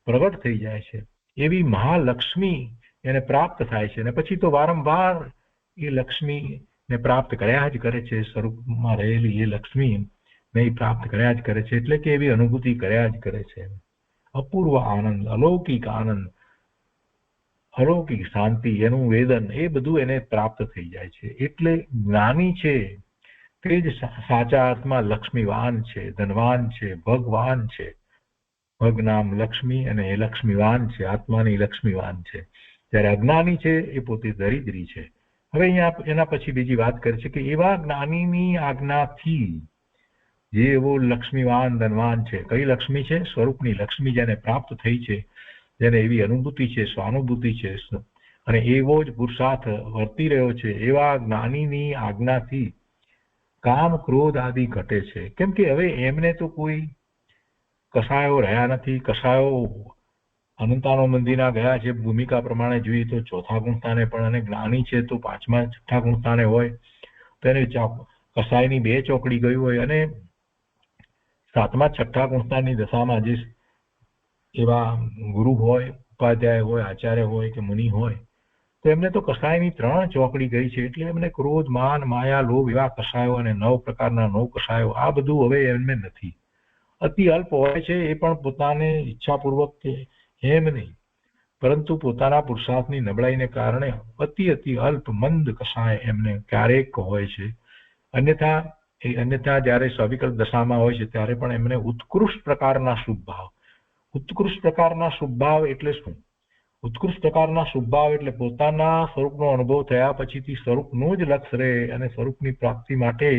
પ્રગટ થઈ જાય છે. એવી મહાલક્ષ્મી એને પ્રાપ્ત થાય છે. અને પછી તો વારંવાર એ લક્ષ્મીને પ્રાપ્ત કર્યા જ કરે છે. સ્વરૂપમાં રહેલી એ લક્ષ્મી ને પ્રાપ્ત કર્યા જ કરે છે, એટલે કે એવી અનુભૂતિ કર્યા જ કરે છે. અપૂર્વ આનંદ, અલૌકિક આનંદ, અલૌકિક શાંતિ, એનું વેદન, એ બધું એને પ્રાપ્ત થઈ જાય છે. એટલે જ્ઞાની છે તે જ સાચા અર્થમાં લક્ષ્મીવાન છે, ધનવાન છે, ભગવાન છે. ભગ નામ લક્ષ્મી અને એ લક્ષ્મીવાન છે, આત્માની લક્ષ્મીવાન છે. જ્યારે અજ્ઞાની છે એ પોતે દરિદ્રી છે. હવે અહીંયા એના પછી બીજી વાત કરે છે કે એવા જ્ઞાનીની આજ્ઞાથી જે એવો લક્ષ્મીવાન ધનવાન છે. કઈ લક્ષ્મી છે? સ્વરૂપની લક્ષ્મી જેને પ્રાપ્ત થઈ છે, જેને એવી અનુભૂતિ છે, સ્વાનુભૂતિ છે, અને એવો જ પુરુષાર્થ વર્તી રહ્યો છે, એવા જ્ઞાનીની આજ્ઞાથી કામ ક્રોધ આદિ ઘટે છે. કેમ કે હવે એમને તો કોઈ કસાયો રહ્યા નથી. કસાયો અનંતાનો મંદિરના ગયા છે. ભૂમિકા પ્રમાણે જોઈએ તો ચોથા ગુણ સ્થાને પણ, અને જ્ઞાની છે તો પાંચમા છઠ્ઠા ગુણ સ્થાને હોય તો એને કસાયની 2 ચોકડી ગયું હોય, અને સાતમા છઠ્ઠા ગુણ સ્થાનની દશામાં જે એવા ગુરુ હોય, ઉપાધ્યાય હોય, આચાર્ય હોય કે મુનિ હોય તો એમને તો કસાયની 3 ચોકડી ગઈ છે. એટલે એમને ક્રોધ, માન, માયા, લોભ એવા કસાયો અને 9 પ્રકારના 9 કસાયો આ બધું હવે એમને નથી. અતિ અલ્પ હોય છે એ પણ પોતાને ઈચ્છાપૂર્વક કે એમ નહીં, પરંતુ પોતાના પુરુષાર્થની નબળાઈને કારણે અતિ અલ્પ મંદ કસાય એમને ક્યારેક હોય છે. અન્યથા જ્યારે સવિકલ્પ દશામાં હોય છે ત્યારે પણ એમને ઉત્કૃષ્ટ પ્રકારના શુભ ભાવ. ઉત્કૃષ્ટ પ્રકારના શુભ ભાવ એટલે શું? ઉત્કૃષ્ટ પ્રકારના શુભ ભાવ એટલે પોતાના સ્વરૂપનો અનુભવ થયા પછીથી સ્વરૂપનું જ લક્ષ્ય રહે અને સ્વરૂપની પ્રાપ્તિ માટે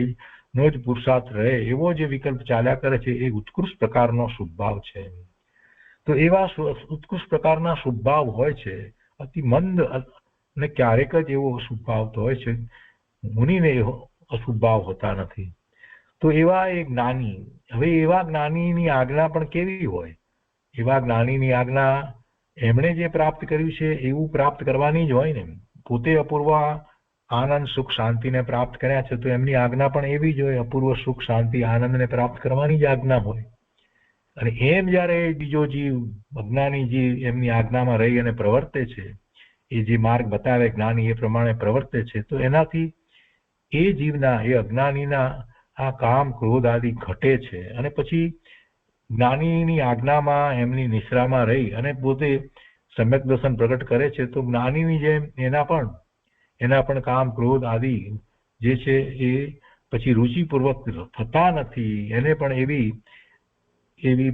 નો જ પુરુષાર્થ રહે એવો જે વિકલ્પ ચાલ્યા કરે છે એ ઉત્કૃષ્ટ પ્રકારનો શુભ ભાવ છે. તો એવા ઉત્કૃષ્ટ પ્રકારના શુભ ભાવ હોય છે. અતિ મંદ અને ક્યારેક જ એવો શુભ ભાવ તો હોય છે, મુનિને અશુભ ભાવ હોતા નથી. તો એવા એ જ્ઞાની, હવે એવા જ્ઞાનીની આજ્ઞા પણ કેવી હોય? એવા જ્ઞાનીની આજ્ઞા એમણે જે પ્રાપ્ત કર્યું છે એવું પ્રાપ્ત કરવાની જ હોય ને. પોતે અપૂર્વ આનંદ, સુખ, શાંતિને પ્રાપ્ત કર્યા છે તો એમની આજ્ઞા પણ એવી જ હોય, અપૂર્વ સુખ, શાંતિ, આનંદને પ્રાપ્ત કરવાની જ આજ્ઞા હોય. અને એમ જ્યારે બીજો જીવ, અજ્ઞાની જીવ એમની આજ્ઞામાં રહી અને પ્રવર્તે છે, એ જે માર્ગ બતાવે જ્ઞાની એ પ્રમાણે પ્રવર્તે છે, તો એનાથી એ જીવના, એ અજ્ઞાનીના આ કામ, ક્રોધ આદિ ઘટે છે. અને પછી જ્ઞાનીની આજ્ઞામાં, એમની નિશ્રામાં રહી અને પોતે સમ્યક દર્શન પ્રગટ કરે છે તો જ્ઞાનીની જેમ એના પણ કામ, ક્રોધ આદિ જે છે એ પછી રુચિપૂર્વક થતા નથી. એને પણ એવી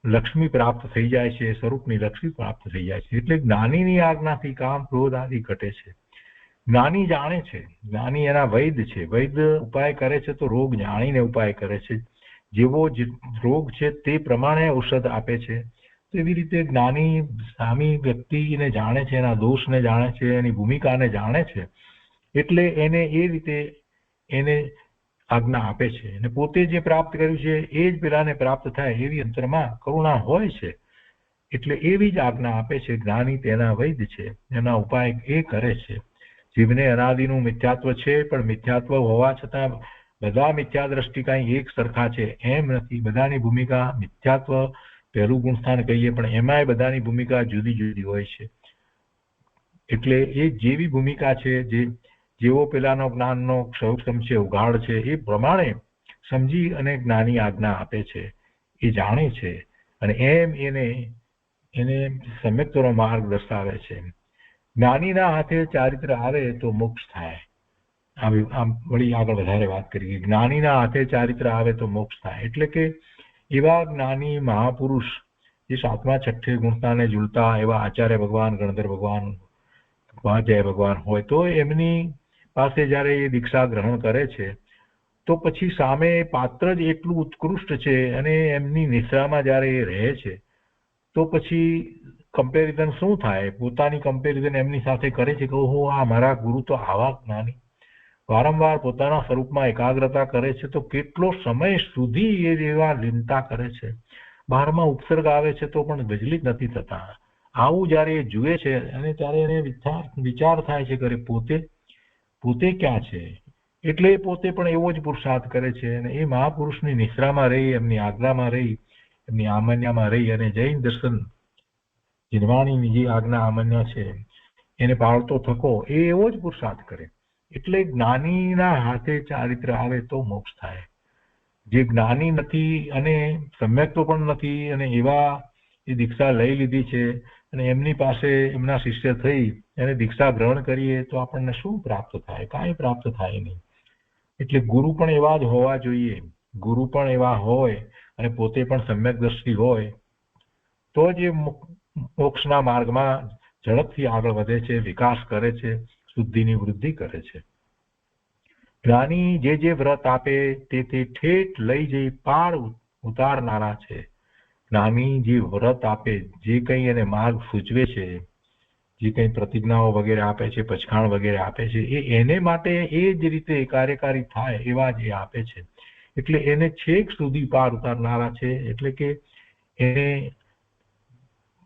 લક્ષ્મી પ્રાપ્ત થઈ જાય છે, સ્વરૂપની લક્ષ્મી પ્રાપ્ત થઈ જાય છે. એટલે જ્ઞાનીની આજ્ઞાથી કામ, ક્રોધ આદિ ઘટે છે. જ્ઞાની જાણે છે, જ્ઞાની એના વૈદ છે. વૈદ ઉપાય કરે છે તો રોગ જાણીને ઉપાય કરે છે. જેવો રોગ છે તે પ્રમાણે ઔષધ આપે છે. તો એવી રીતે જ્ઞાની સામી વ્યક્તિને જાણે છે, એના દોષને જાણે છે, એની ભૂમિકાને જાણે છે, એટલે એને એ રીતે એને આજ્ઞા આપે છે. અને પોતે જે પ્રાપ્ત કર્યું છે એ જ પેલાને પ્રાપ્ત થાય એવી અંતરમાં કરુણા હોય છે, એટલે એવી જ આજ્ઞા આપે છે. જ્ઞાની તેના વૈદ છે, એના ઉપાય એ કરે છે. જીવને અનાદિનું મિથ્યાત્વ છે, પણ મિથ્યાત્વ હોવા છતાં બધા મિથ્યા દ્રષ્ટિ કાંઈ એક સરખા છે એમ નથી. બધાની ભૂમિકા મિથ્યાત્વ પહેલું ગુણસ્થાન કહીએ, પણ એમાંય બધાની ભૂમિકા જુદી જુદી હોય છે. એટલે એ જેવી ભૂમિકા છે, જેવો પેલાનો જ્ઞાનનો ક્ષૌક્ષમ છે, ઉઘાડ છે, એ પ્રમાણે સમજી અને જ્ઞાની આજ્ઞા આપે છે, એ જાણે છે, અને એમ એને સમ્યક્તનો માર્ગ દર્શાવે છે. જ્ઞાનીના હાથે ચારિત્ર આવે તો મોક્ષ થાય. આમ વળી આગળ વધારે વાત કરીએ. જ્ઞાનીના હાથે ચારિત્ર આવે તો મોક્ષ થાય એટલે કે એવા જ્ઞાની મહાપુરુષ જે સાતમા છઠ્ઠે ગુણસ્થાને ઝૂલતા એવા આચાર્ય ભગવાન, ગણધર ભગવાન, ઉપાધ્યાય ભગવાન હોય તો એમની પાસે જ્યારે એ દીક્ષા ગ્રહણ કરે છે તો પછી સામે પાત્ર જ એટલું ઉત્કૃષ્ટ છે અને એમની નિશ્રામાં જ્યારે એ રહે છે તો પછી કમ્પેરિઝન શું થાય? પોતાની કમ્પેરિઝન એમની સાથે કરે છે કે ઓહો, આ મારા ગુરુ તો આવા જ્ઞાની. વારંવાર પોતાના સ્વરૂપમાં એકાગ્રતા કરે છે તો કેટલો સમય સુધી એ એવા લીનતા કરે છે. 12માં ઉપસર્ગ આવે છે તો પણ વિચલિત નથી થતા. આવું જ્યારે એ જુએ છે અને ત્યારે એને વિચાર થાય છે કે પોતે ક્યાં છે, એટલે પોતે પણ એવો જ પુરુષાર્થ કરે છે. અને એ મહાપુરુષની નિશ્રામાં રહી, એમની આજ્ઞામાં રહી, એમની આમન્યામાં રહી અને જૈન દર્શન નિર્વાણીની જે આજ્ઞા આમન્ય છે એને પાળતો થકો એ એવો જ પુરુષાર્થ કરે. એટલે જ્ઞાનીના હાથે ચારિત્ર આવે તો મોક્ષ થાય. જે જ્ઞાની નથી અને સમ્યક તો પણ નથી અને એવા એ દીક્ષા લઈ લીધી છે અને એમની પાસે એમના શિષ્ય થઈ અને દીક્ષા ગ્રહણ કરીએ તો આપણને શું પ્રાપ્ત થાય? કાંઈ પ્રાપ્ત થાય નહીં. એટલે ગુરુ પણ એવા જ હોવા જોઈએ. ગુરુ પણ એવા હોય અને પોતે પણ સમ્યક દ્રષ્ટિ હોય તો જ એ મોક્ષના માર્ગમાં ઝડપથી આગળ વધે છે, વિકાસ કરે છે, શુદ્ધિની વૃદ્ધિ કરે છે. જ્ઞાની જે વ્રત આપે તે ઠેઠ લઈ જઈ પાર ઉતારનારા છે. જ્ઞાની જે વ્રત આપે, જે કંઈ એને માર્ગ સૂચવે છે, જે કંઈ પ્રતિજ્ઞાઓ વગેરે આપે છે, પચખાણ વગેરે આપે છે, એને માટે એ જ રીતે કાર્યકારી થાય એવા જ એ આપે છે. એટલે એને છેક સુધી પાર ઉતારનારા છે. એટલે કે એને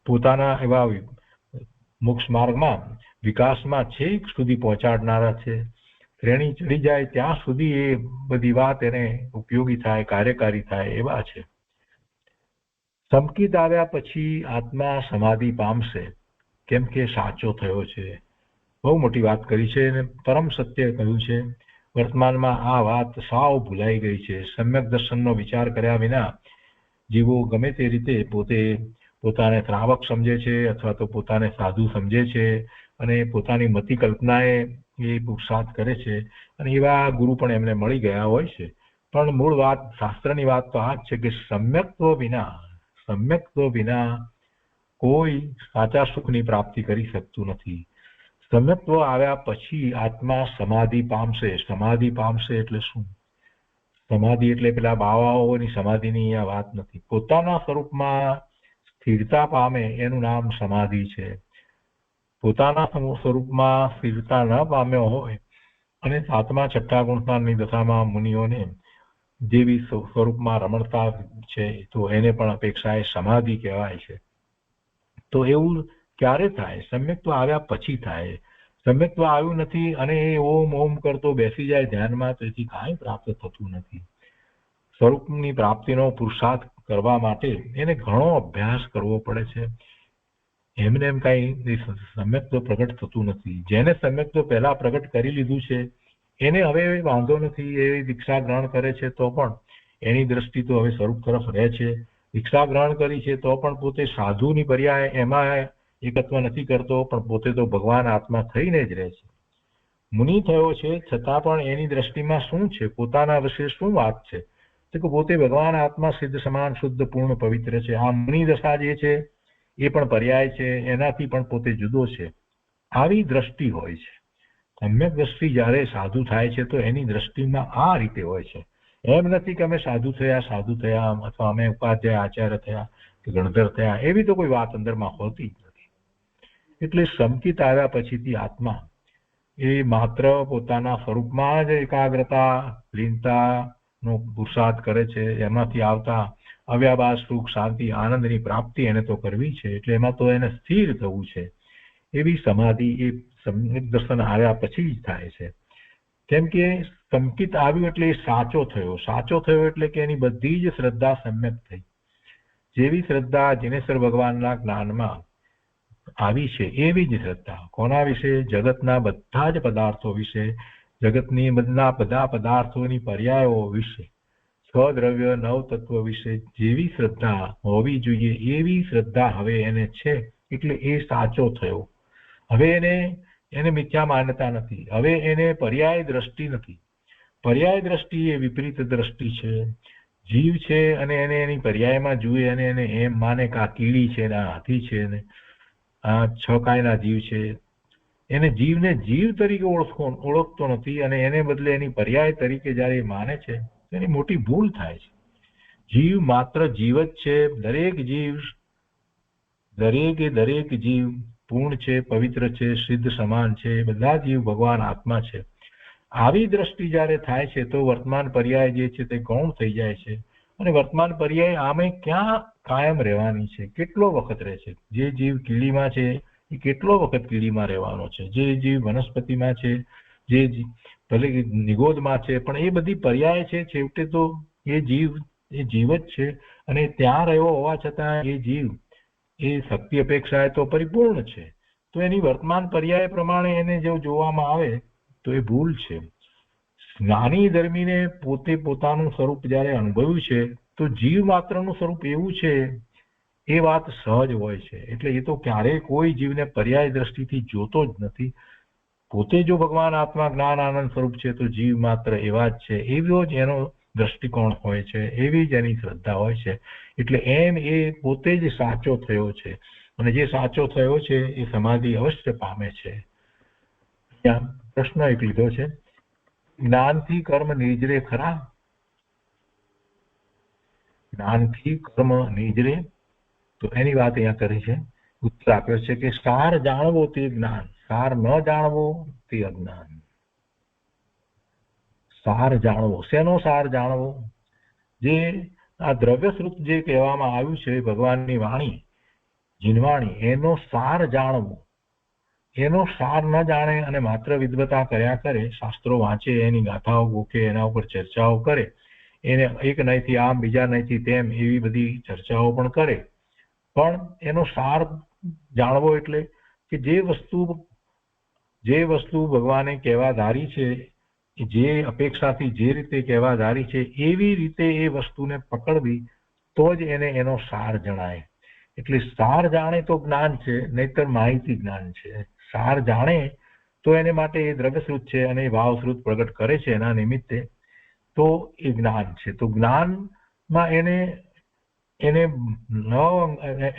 પોતાના એવા મોક્ષ માર્ગમાં વિકાસમાં છેક સુધી પહોંચાડનારા છે. શ્રેણી ચડી જાય ત્યાં સુધી એ બધી વાત એને ઉપયોગી થાય, કાર્યકારી થાય એવા છે. સંકિત આવ્યા પછી આત્મા સમાધિ પામશે, કેમ કે સાચો થયો છે. બહુ મોટી વાત કરી છે અને પરમ સત્ય કહ્યું છે. વર્તમાનમાં આ વાત સાવ ભૂલાઈ ગઈ છે. સમ્યક દર્શનનો વિચાર કર્યા વિના જીવો ગમે તે રીતે પોતાને શ્રાવક સમજે છે અથવા તો પોતાને સાધુ સમજે છે અને પોતાની મતિ કલ્પનાએ એ પુરુષાર્થ કરે છે અને એવા ગુરુ પણ એમને મળી ગયા હોય છે. પણ મૂળ વાત, શાસ્ત્રની વાત તો આ જ છે કે સમ્યક્ત્વ વિના કોઈ સાચા સુખની પ્રાપ્તિ કરી શકતું નથી. સમ્યક્ત્વ આવ્યા પછી આત્મા સમાધિ પામશે. સમાધિ પામશે એટલે શું? સમાધિ એટલે પેલા બાવાઓની સમાધિની આ વાત નથી. પોતાના સ્વરૂપમાં સ્થિરતા પામે એનું નામ સમાધિ છે. પોતાના સ્વરૂપમાં સ્થિરતા ન પામ્યો હોય અને સાતમા છઠ્ઠા ગુણસ્થાનની દશામાં મુનિઓને જેવી સ્વરૂપમાં રમણતા છે તો એને પણ અપેક્ષાએ સમાધિ કહેવાય છે. તો એવું ક્યારે થાય? સમ્યક્ત્વ આવ્યા પછી થાય. સમ્યક્ત્વ આવ્યું નથી અને એ ઓમ ઓમ કરતો બેસી જાય ધ્યાનમાં, તો એથી કાંઈ પ્રાપ્ત થતું નથી. સ્વરૂપની પ્રાપ્તિનો પુરુષાર્થ કરવા માટે એને ઘણો અભ્યાસ કરવો પડે છે. એમને એમ કાંઈ સમ્યક્ત્વ પ્રગટ થતું નથી. જેને સમ્યક્ત્વ પહેલા પ્રગટ કરી લીધું છે એને હવે વાંધો નથી. એ દીક્ષા ગ્રહણ કરે છે તો પણ એની દ્રષ્ટિ તો હવે સ્વરૂપ તરફ રહે છે. દીક્ષા ગ્રહણ કરી છે તો પણ પોતે સાધુની પર્યાય એમાં એકત્વ નથી કરતો, પણ પોતે તો ભગવાન આત્મા થઈને જ રહે છે. મુનિ થયો છે છતાં પણ એની દ્રષ્ટિમાં શું છે? પોતાના વિશે શું વાત છે? તો કે પોતે ભગવાન આત્મા સિદ્ધ સમાન શુદ્ધ પૂર્ણ પવિત્ર છે. આ મુનિ દશા જે છે એ પણ પર્યાય છે, એનાથી પણ પોતે જુદો છે. આવી દ્રષ્ટિ હોય છે. સમ્યક દ્રષ્ટિ જ્યારે સાધુ થાય છે તો એની દ્રષ્ટિમાં આ રીતે હોય છે. એમ નથી કે અમે સાધુ થયા અથવા અમે ઉપાધ્યાય આચાર્ય થયા કે ગણધર થયા, એવી તો કોઈ વાત અંદરમાં હોતી જ નથી. એટલે સંકિત આવ્યા પછીથી આત્મા એ માત્ર પોતાના સ્વરૂપમાં જ એકાગ્રતા લીનતાનો પુરુષાર્થ કરે છે. એમાંથી આવતા અવ્યાભાસ સુખ શાંતિ આનંદની પ્રાપ્તિ એને તો કરવી છે, એટલે એમાં તો એને સ્થિર થવું છે. એવી સમાધિ એ સમ્યક દર્શન આવ્યા પછી જ થાય છે. કેમ કે સંકિત આવ્યું એટલે એ સાચો થયો એટલે કે એની બધી જ શ્રદ્ધા સમ્યક થઈ. જેવી શ્રદ્ધા જિનેશ્વર ભગવાનના જ્ઞાનમાં આવી છે એવી જ શ્રદ્ધા કોના વિશે? જગતના બધા જ પદાર્થો વિશે, જગતની બધા પદાર્થોની પર્યાયો વિશે, સ્વદ્રવ્ય નવ તત્વ વિશે જેવી શ્રદ્ધા હોવી જોઈએ એવી શ્રદ્ધા હવે એને છે. એટલે એ સાચો થયો. હવે એને મિથ્યા માન્યતા નથી. હવે એને પર્યાય દ્રષ્ટિ નથી. પર્યાય દ્રષ્ટિ એ વિપરીત દ્રષ્ટિ છે. જીવ છે અને એને એની પર્યાયમાં જુએ અને એને એમ માને કે આ કીડી છે ને આ હાથી છે ને આ છકાયના જીવ છે. એને જીવને જીવ તરીકે ઓળખતો નથી અને એને બદલે એની પર્યાય તરીકે જ્યારે માને છે એની મોટી ભૂલ થાય છે. જીવ માત્ર જીવ જ છે. દરેક જીવ પૂર્ણ છે, પવિત્ર છે, સિદ્ધ સમાન છે. બધા જીવ ભગવાન આત્મા છે. આવી દ્રષ્ટિ જ્યારે થાય છે તો વર્તમાન પર્યાય જે છે તે ગૌણ થઈ જાય છે અને વર્તમાન પર્યાય આમે ક્યાં કાયમ રહેવાની છે? કેટલો વખત રહે છે? જે જીવ કીડીમાં છે એ કેટલો વખત કીડીમાં રહેવાનો છે? જે જીવ વનસ્પતિમાં છે, જે ભલે નિગોદમાં છે, પણ એ બધી પર્યાય છે. છેવટે તો એ જીવ જ છે અને ત્યાં રહ્યો હોવા છતાં એ જીવ એ શક્તિ અપેક્ષાએ તો પરિપૂર્ણ છે. તો એની વર્તમાન પર્યાય પ્રમાણે એને જો જોવામાં આવે તો એ ભૂલ છે. જ્ઞાની ધર્મીને પોતે પોતાનું સ્વરૂપ જ્યારે અનુભવ્યું છે તો જીવ માત્રનું સ્વરૂપ એવું છે એ વાત સહજ હોય છે. એટલે એ તો ક્યારેય કોઈ જીવને પર્યાય દ્રષ્ટિથી જોતો જ નથી. પોતે જો ભગવાન આત્મા જ્ઞાન આનંદ સ્વરૂપ છે તો જીવ માત્ર એવા જ છે. એવો જ એનો દ્રષ્ટિકોણ હોય છે, એવી જ એની શ્રદ્ધા હોય છે. એટલે એમ એ પોતે જ સાચો થયો છે અને જે સાચો થયો છે એ સમાધિ અવશ્ય પામે છે. ત્યાં પ્રશ્ન એક લીધો છે, જ્ઞાનથી કર્મ નિજરે ખરા? જ્ઞાનથી કર્મ નિજરે, તો એની વાત અહીંયા કરી છે. ઉત્તર આપ્યો છે કે સાર જાણવો તે જ્ઞાન, સાર ન જાણવો તે અજ્ઞાન. સાર જાણવો, શેનો સાર જાણવો? જે આ દ્રવ્યશ્રુત જે કહેવામાં આવ્યું છે ભગવાનની વાણી જીનવાણી, એનો સાર જાણવો. એનો સાર ન જાણે અને માત્ર વિદ્વતા કર્યા કરે, શાસ્ત્રો વાંચે, એની ગાથાઓ ગોખે, એના ઉપર ચર્ચાઓ કરે, એને એક નહીંથી આમ બીજા નહીંથી તેમ એવી બધી ચર્ચાઓ પણ કરે, પણ એનો સાર જાણવો એટલે કે જે વસ્તુ ભગવાને કહેવા ધારી છે, જે અપેક્ષાથી જે રીતે કહેવા ધારી છે એવી રીતે એ વસ્તુને પકડવી, તો જ એને એનો સાર જણાય. એટલે સાર જાણે તો જ્ઞાન છે, નહીતર માહિતી જ્ઞાન છે. સાર જાણે તો એને માટે એ દ્રવ્યશ્રુત છે અને એ ભાવશ્રુત પ્રગટ કરે છે એના નિમિત્તે, તો એ જ્ઞાન છે. તો જ્ઞાનમાં એને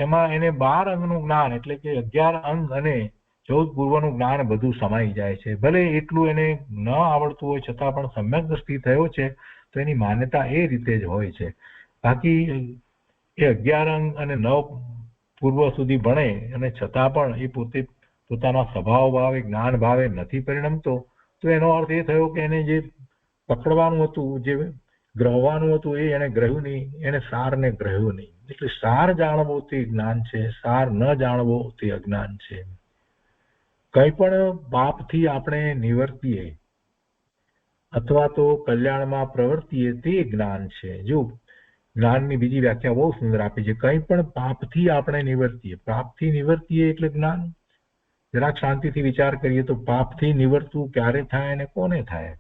એમાં એને 12 અંગનું જ્ઞાન એટલે કે 11 અંગ અને 14 પૂર્વનું જ્ઞાન બધું સમાઈ જાય છે. ભલે એટલું એને ન આવડતું હોય છતાં પણ સમ્યક દ્રષ્ટિ થયો છે તો એની માન્યતા એ રીતે જ હોય છે. બાકી એ 11 અંગ અને 9 પૂર્વ સુધી ભણે અને છતાં પણ એ પોતાના સ્વભાવ ભાવે જ્ઞાન ભાવે નથી પરિણમતો, તો એનો અર્થ એ થયો કે એને જે પકડવાનું હતું, જે ગ્રહવાનું હતું એ એને ગ્રહ્યું નહીં, એને સારને ગ્રહ્યું નહીં. એટલે સાર જાણવો તે જ્ઞાન છે, સાર ન જાણવો તે અજ્ઞાન છે. કંઈ પણ પાપથી આપણે નિવર્તીએ અથવા તો કલ્યાણમાં પ્રવર્તીએ તે જ્ઞાન છે. જો જ્ઞાનની બીજી વ્યાખ્યા બહુ સુંદર આપી છે, કંઈ પણ પાપથી આપણે નિવર્તીએ. પાપથી નિવર્તીએ એટલે જ્ઞાન. જરાક શાંતિથી વિચાર કરીએ તો પાપથી નિવર્તવું ક્યારે થાય અને કોને થાય?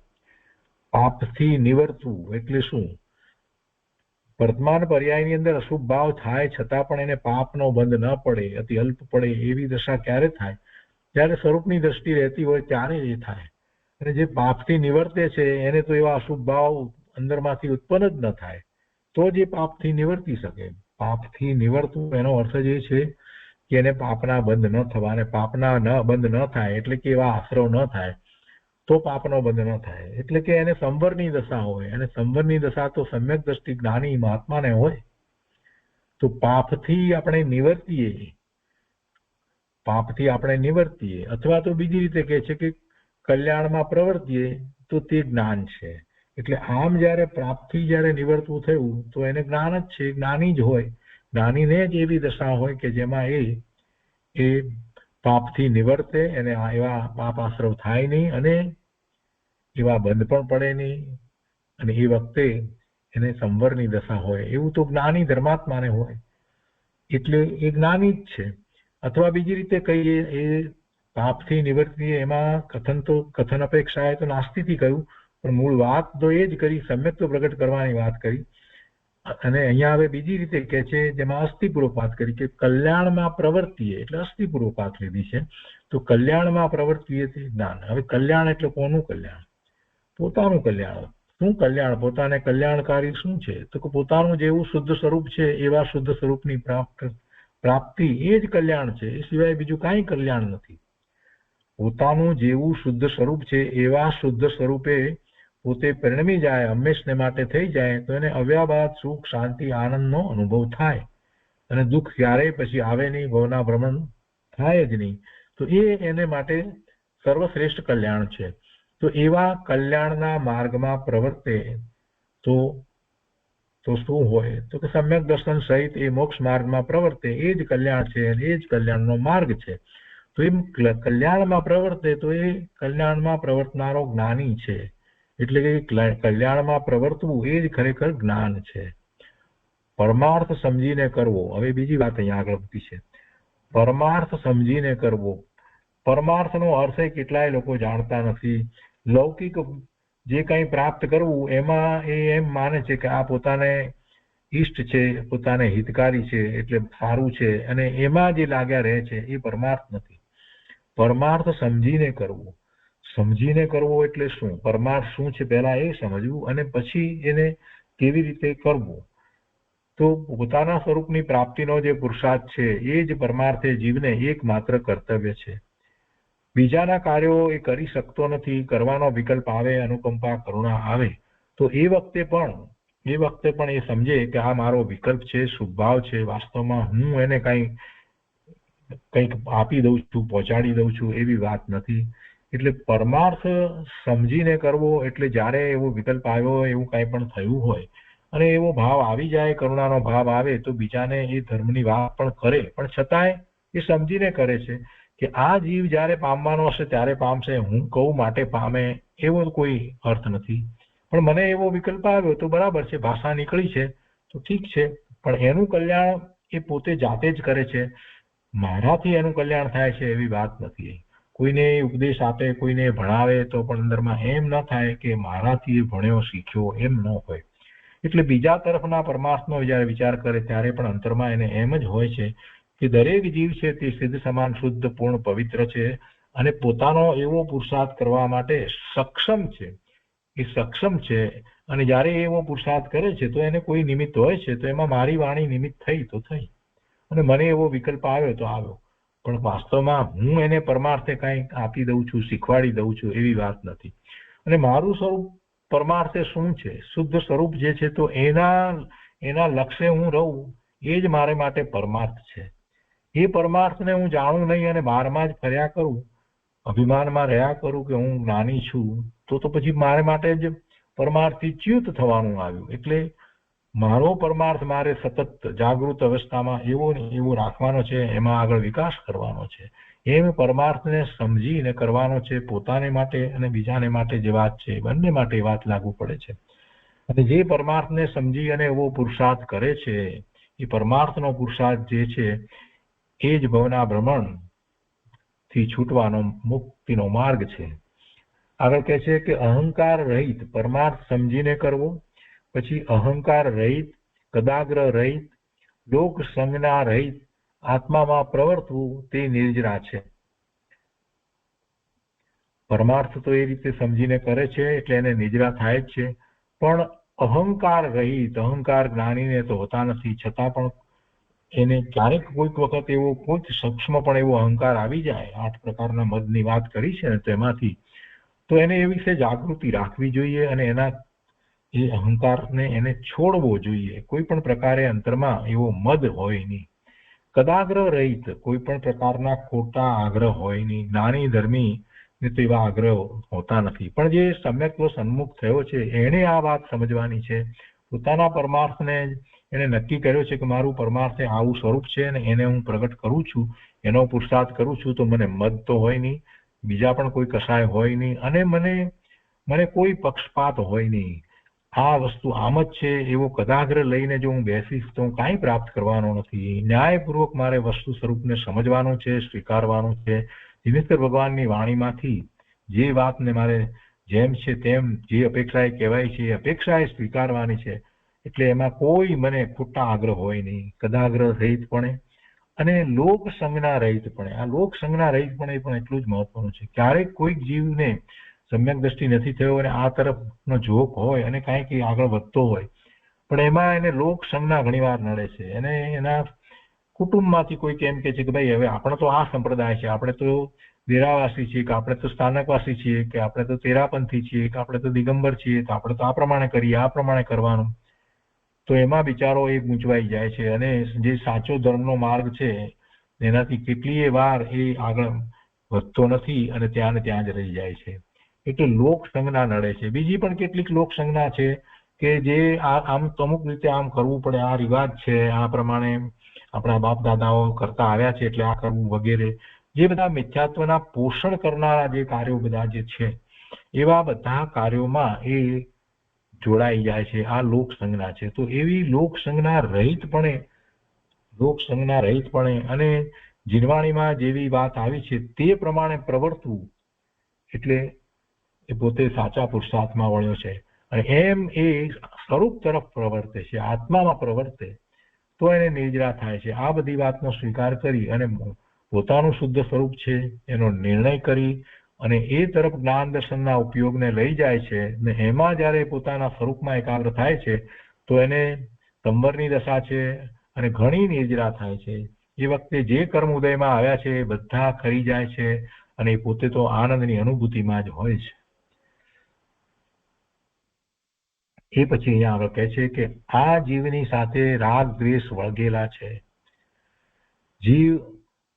પાપથી નિવર્તવું એટલે શું? વર્તમાન પર્યાયની અંદર અશુભ ભાવ થાય છતાં પણ એને પાપનો બંધ ન પડે, અતિ અલ્પ પડે, એવી દશા ક્યારે થાય? જ્યારે સ્વરૂપની દ્રષ્ટિ રહેતી હોય ત્યારે એ થાય. અને જે પાપથી નિવર્તે છે એને તો એવા અશુભ ભાવ અંદરમાંથી ઉત્પન્ન જ ન થાય, તો જ એ પાપથી નિવર્તી શકે. પાપથી નિવર્તવું એનો અર્થ જ એ છે કે એને પાપના બંધ ન થવા, અને પાપના બંધ ન થાય એટલે કે એવા આશ્રવ ન થાય તો પાપનો બંધ ન થાય. એટલે કે એને સંવરની દશા હોય, અને સંવરની દશા તો સમ્યક દ્રષ્ટિ જ્ઞાની મહાત્માને હોય. તો પાપથી આપણે નિવર્તીએ અથવા તો બીજી રીતે કહે છે કે કલ્યાણમાં પ્રવર્તીએ તો તે જ્ઞાન છે. એટલે આમ જ્યારે પ્રાપ્તથી જ્યારે નિવર્તવું થયું તો એને જ્ઞાન જ છે, જ્ઞાની જ હોય. જ્ઞાનીને જ એવી દશા હોય કે જેમાં એ પાપથી નિવર્તે, એને એવા પાપ આશ્રવ થાય નહીં અને એવા બંધ પણ પડે નહીં, અને એ વખતે એને સંવરની દશા હોય. એવું તો જ્ઞાની ધર્માત્માને હોય, એટલે એ જ્ઞાની જ છે. અથવા બીજી રીતે કહીએ, એ પાપથી નિવર્તીએ એમાં કથન અપેક્ષાએ તો નાસ્તિથી કહ્યું, પણ મૂળ વાત તો એ જ કરી, સમ્યક્ત્વ પ્રગટ કરવાની વાત કરી. અને અહીંયા હવે બીજી રીતે કહે છે, જેમાં અસ્થિપૂર્વક વાત કરી કે કલ્યાણમાં પ્રવર્તીએ, એટલે અસ્થિપૂર્વક વાત લીધી છે. તો કલ્યાણમાં પ્રવર્તીએ તે જ્ઞાન. હવે કલ્યાણ એટલે કોનું કલ્યાણ? પોતાનું કલ્યાણ. શું કલ્યાણ? પોતાને કલ્યાણકારી શું છે? તો કે પોતાનું જેવું શુદ્ધ સ્વરૂપ છે એવા શુદ્ધ સ્વરૂપની પ્રાપ્તિ એ જ કલ્યાણ છે. એ સિવાય બીજું કાંઈ કલ્યાણ નથી. પોતાનું જેવું શુદ્ધ સ્વરૂપ છે એવા શુદ્ધ સ્વરૂપે પોતે પરિણમી જાય, હંમેશને માટે થઈ જાય, તો એને અવ્યાબાદ સુખ, શાંતિ, આનંદનો અનુભવ થાય, અને દુઃખ ક્યારેય પછી આવે નહીં, ભવના ભ્રમણ થાય જ નહીં. તો એ એને માટે સર્વશ્રેષ્ઠ કલ્યાણ છે. તો એવા કલ્યાણના માર્ગમાં પ્રવર્તે તો શું હોય? તો કે સમ્યક દર્શન સહિત એ મોક્ષ માર્ગમાં પ્રવર્તે એ જ કલ્યાણ છે, અને એ જ કલ્યાણનો માર્ગ છે. તો એમ કલ્યાણમાં પ્રવર્તે તો એ કલ્યાણમાં પ્રવર્તનારો જ્ઞાની છે. એટલે કે કલ્યાણમાં પ્રવર્તવું એ જ ખરેખર જ્ઞાન છે. પરમાર્થ સમજીને કરવો. હવે બીજી વાત અહીંયા આગળ મૂકી છે, પરમાર્થ સમજીને કરવો. પરમાર્થનો અર્થ કેટલાય લોકો જાણતા નથી. લૌકિક જે કંઈ પ્રાપ્ત કરવું એમાં એ એમ માને છે કે આ પોતાને ઈષ્ટ છે, પોતાને હિતકારી છે, એટલે સારું છે, અને એમાં જે લાગ્યા રહે છે એ પરમાર્થ નથી. પરમાર્થ સમજીને કરવું. સમજીને કરવો એટલે શું? પરમાર્થ શું છે પહેલા એ સમજવું, અને પછી એને કેવી રીતે કરવું. તો પોતાના સ્વરૂપની પ્રાપ્તિનો જે પુરુષાર્થ છે એ જ પરમાર્થે જીવને એકમાત્ર કર્તવ્ય છે. બીજાના કાર્યો એ કરી શકતો નથી. કરવાનો વિકલ્પ આવે, અનુકંપા કરુણા આવે, તો એ વખતે પણ એ સમજે કે આ મારો વિકલ્પ છે, શુભભાવ છે, વાસ્તવમાં હું એને કંઈક આપી દઉં છું, પહોંચાડી દઉં છું, એવી વાત નથી. એટલે પરમાર્થ સમજીને કરવો એટલે જ્યારે એવો વિકલ્પ આવ્યો હોય, એવું કાંઈ પણ થયું હોય, અને એવો ભાવ આવી જાય, કરુણાનો ભાવ આવે તો બીજાને એ ધર્મની વાત પણ કરે, પણ છતાંય એ સમજીને કરે છે કે આ જીવ જ્યારે પામવાનો હશે ત્યારે પામશે, હું કહું માટે પામે એવો કોઈ અર્થ નથી. પણ મને એવો વિકલ્પ આવ્યો તો બરાબર છે, ભાષા નીકળી છે તો ઠીક છે, પણ એનું કલ્યાણ એ પોતે જાતે જ કરે છે, મારાથી એનું કલ્યાણ થાય છે એવી વાત નથી. કોઈને ઉપદેશ આપે, કોઈને ભણાવે તો પણ અંદરમાં એમ ન થાય કે મારાથી એ ભણ્યો શીખ્યો, એમ ન હોય. એટલે બીજા તરફના પરમાર્થનો જ્યારે વિચાર કરે ત્યારે પણ અંતરમાં એને એમ જ હોય છે કે દરેક જીવ છે તે સિદ્ધ સમાન શુદ્ધ પૂર્ણ પવિત્ર છે અને પોતાનો એવો પુરુષાર્થ કરવા માટે સક્ષમ છે. એ સક્ષમ છે અને જ્યારે એવો પુરુષાર્થ કરે છે તો એને કોઈ નિમિત્ત હોય છે, તો એમાં મારી વાણી નિમિત્ત થઈ તો થઈ અને મને એવો વિકલ્પ આવ્યો તો આવ્યો, પણ વાસ્તવમાં હું એને પરમાર્થે કંઈક આપી દઉં છું, શીખવાડી દઉં છું એવી વાત નથી. અને મારું સ્વરૂપ પરમાર્થે શું છે, શુદ્ધ સ્વરૂપ જે છે, તો એના લક્ષ્ય હું રહું એ જ મારે માટે પરમાર્થ છે. એ પરમાર્થને હું જાણું નહીં અને બહારમાં જ ફર્યા કરું, અભિમાનમાં રહ્યા કરું કે હું જ્ઞાની છું, તો પછી મારે માટે જ પરમાર્થથી ચ્યુત થવાનું આવ્યું. એટલે મારો પરમાર્થ મારે સતત જાગૃત અવસ્થામાં એવો ને એવો રાખવાનો છે, એમાં આગળ વિકાસ કરવાનો છે. એમ પરમાર્થને સમજીને કરવાનો છે, પોતાને માટે અને બીજાને માટે જે વાત છે બંને માટે એ વાત લાગુ પડે છે. અને જે પરમાર્થને સમજી અને એવો પુરુષાર્થ કરે છે, એ પરમાર્થનો પુરુષાર્થ જે છે એ જ ભવના ભ્રમણ થી છૂટવાનો મુક્તિનો માર્ગ છે. આગળ કહે છે કે અહંકાર રહિત પરમાર્થ સમજીને કરવો, પછી અહંકાર રહિત, કદાગ્રહ રહિત, લોક સંજ્ઞા રહિત આત્મામાં પ્રવર્તવું તે નિર્જરા છે. પરમાર્થ તો એ રીતે સમજીને કરે છે એટલે એને નિજરા થાય જ છે, પણ અહંકાર રહિત, અહંકાર જ્ઞાનીને તો હોતા નથી, છતાં પણ એને ક્યારેક કોઈક વખત એવો કોઈક સૂક્ષ્મ પણ એવો અહંકાર આવી જાય, 8 પ્રકારના મદની વાત કરી છે ને તેમાંથી, તો એને એ વિશે જાગૃતિ રાખવી જોઈએ અને એના એ અહંકારને એને છોડવો જોઈએ. કોઈ પણ પ્રકારે અંતરમાં એવો મદ હોય નહીં. કદાગ્રહ રહિત, કોઈ પણ પ્રકારના ખોટા આગ્રહ હોય નહીં. જ્ઞાની ધર્મી ને તો એવા આગ્રહ હોતા નથી, પણ જે સમ્યક સન્મુખ થયો છે એને આ વાત સમજવાની છે. પોતાના પરમાર્થને એને નક્કી કર્યો છે કે મારું પરમાર્થે આવું સ્વરૂપ છે અને એને હું પ્રગટ કરું છું, એનો પુરુષાર્થ કરું છું, તો મને મદ તો હોય નહીં, બીજા પણ કોઈ કસાય હોય નહીં અને મને કોઈ પક્ષપાત હોય નહીં. આ વસ્તુ આમ જ છે એવો કદાગ્રહ લઈને જો હું બેસીશ તો હું કાંઈ પ્રાપ્ત કરવાનો નથી. ન્યાયપૂર્વક મારે વસ્તુ સ્વરૂપને સમજવાનું છે, સ્વીકારવાનું છે. દિનેશ્વર ભગવાનની વાણીમાંથી જે વાતને મારે જેમ છે તેમ જે અપેક્ષાએ કહેવાય છે એ અપેક્ષાએ સ્વીકારવાની છે. એટલે એમાં કોઈ મને ખોટા આગ્રહ હોય નહીં. કદાગ્રહ રહિતપણે અને લોક સંજ્ઞા રહિતપણે. આ લોક સંજ્ઞા રહિતપણે પણ એટલું જ મહત્વનું છે. ક્યારેક કોઈક જીવને સમ્યક દ્રષ્ટિ નથી થયો અને આ તરફનો ઝોક હોય અને કાંઈક આગળ વધતો હોય, પણ એમાં એને લોક સંજ્ઞા ઘણીવાર નડે છે. એને એના કુટુંબમાંથી કોઈ કેમ કે છે કે ભાઈ હવે આપણે તો આ સંપ્રદાય છે, આપણે તો દેરાવાસી છીએ, કે આપણે તો સ્થાનકવાસી છીએ, કે આપણે તો તેરાપંથી છીએ, કે આપણે તો દિગંબર છીએ, તો આપણે તો આ પ્રમાણે કરીએ, આ પ્રમાણે કરવાનું. તો એમાં બિચારો એ ગૂંચવાઈ જાય છે અને જે સાચો ધર્મનો માર્ગ છે એનાથી કેટલીય વાર એ આગળ વધતો નથી અને ત્યાં ને ત્યાં જ રહી જાય છે. એટલે લોક સંજ્ઞા નડે છે. બીજી પણ કેટલીક લોક સંજ્ઞા છે કે જે આમ અમુક રીતે આમ કરવું પડે, આ રિવાજ છે, આ પ્રમાણે આપણા બાપ દાદાઓ કરતા આવ્યા છે એટલે આ કરવું વગેરે, જે બધા મિથ્યાત્વના પોષણ કરનારા જે કાર્યો બધા જે છે એવા બધા કાર્યોમાં એ જોડાઈ જાય છે. આ લોક સંજ્ઞા છે. તો એવી લોક સંજ્ઞા રહિતપણે અને જીનવાણીમાં જેવી વાત આવી છે તે પ્રમાણે પ્રવર્તવું, એટલે એ પોતે સાચા પુરુષાર્થમાં વળ્યો છે અને એમ એ સ્વરૂપ તરફ પ્રવર્તે છે, આત્મામાં પ્રવર્તે તો એને નિર્જરા થાય છે. આ બધી વાતનો સ્વીકાર કરી અને પોતાનું શુદ્ધ સ્વરૂપ છે એનો નિર્ણય કરી અને એ તરફ જ્ઞાન દર્શનના ઉપયોગને લઈ જાય છે ને એમાં જ્યારે પોતાના સ્વરૂપમાં એકાગ્ર થાય છે તો એને સંવરની દશા છે અને ઘણી નિર્જરા થાય છે. એ વખતે જે કર્મ ઉદયમાં આવ્યા છે એ બધા ખરી જાય છે અને એ પોતે તો આનંદની અનુભૂતિમાં જ હોય છે. એ પછી અહીંયા આગળ કહે છે કે આ જીવની સાથે રાગ દ્વેષ વળગેલા છે. જીવ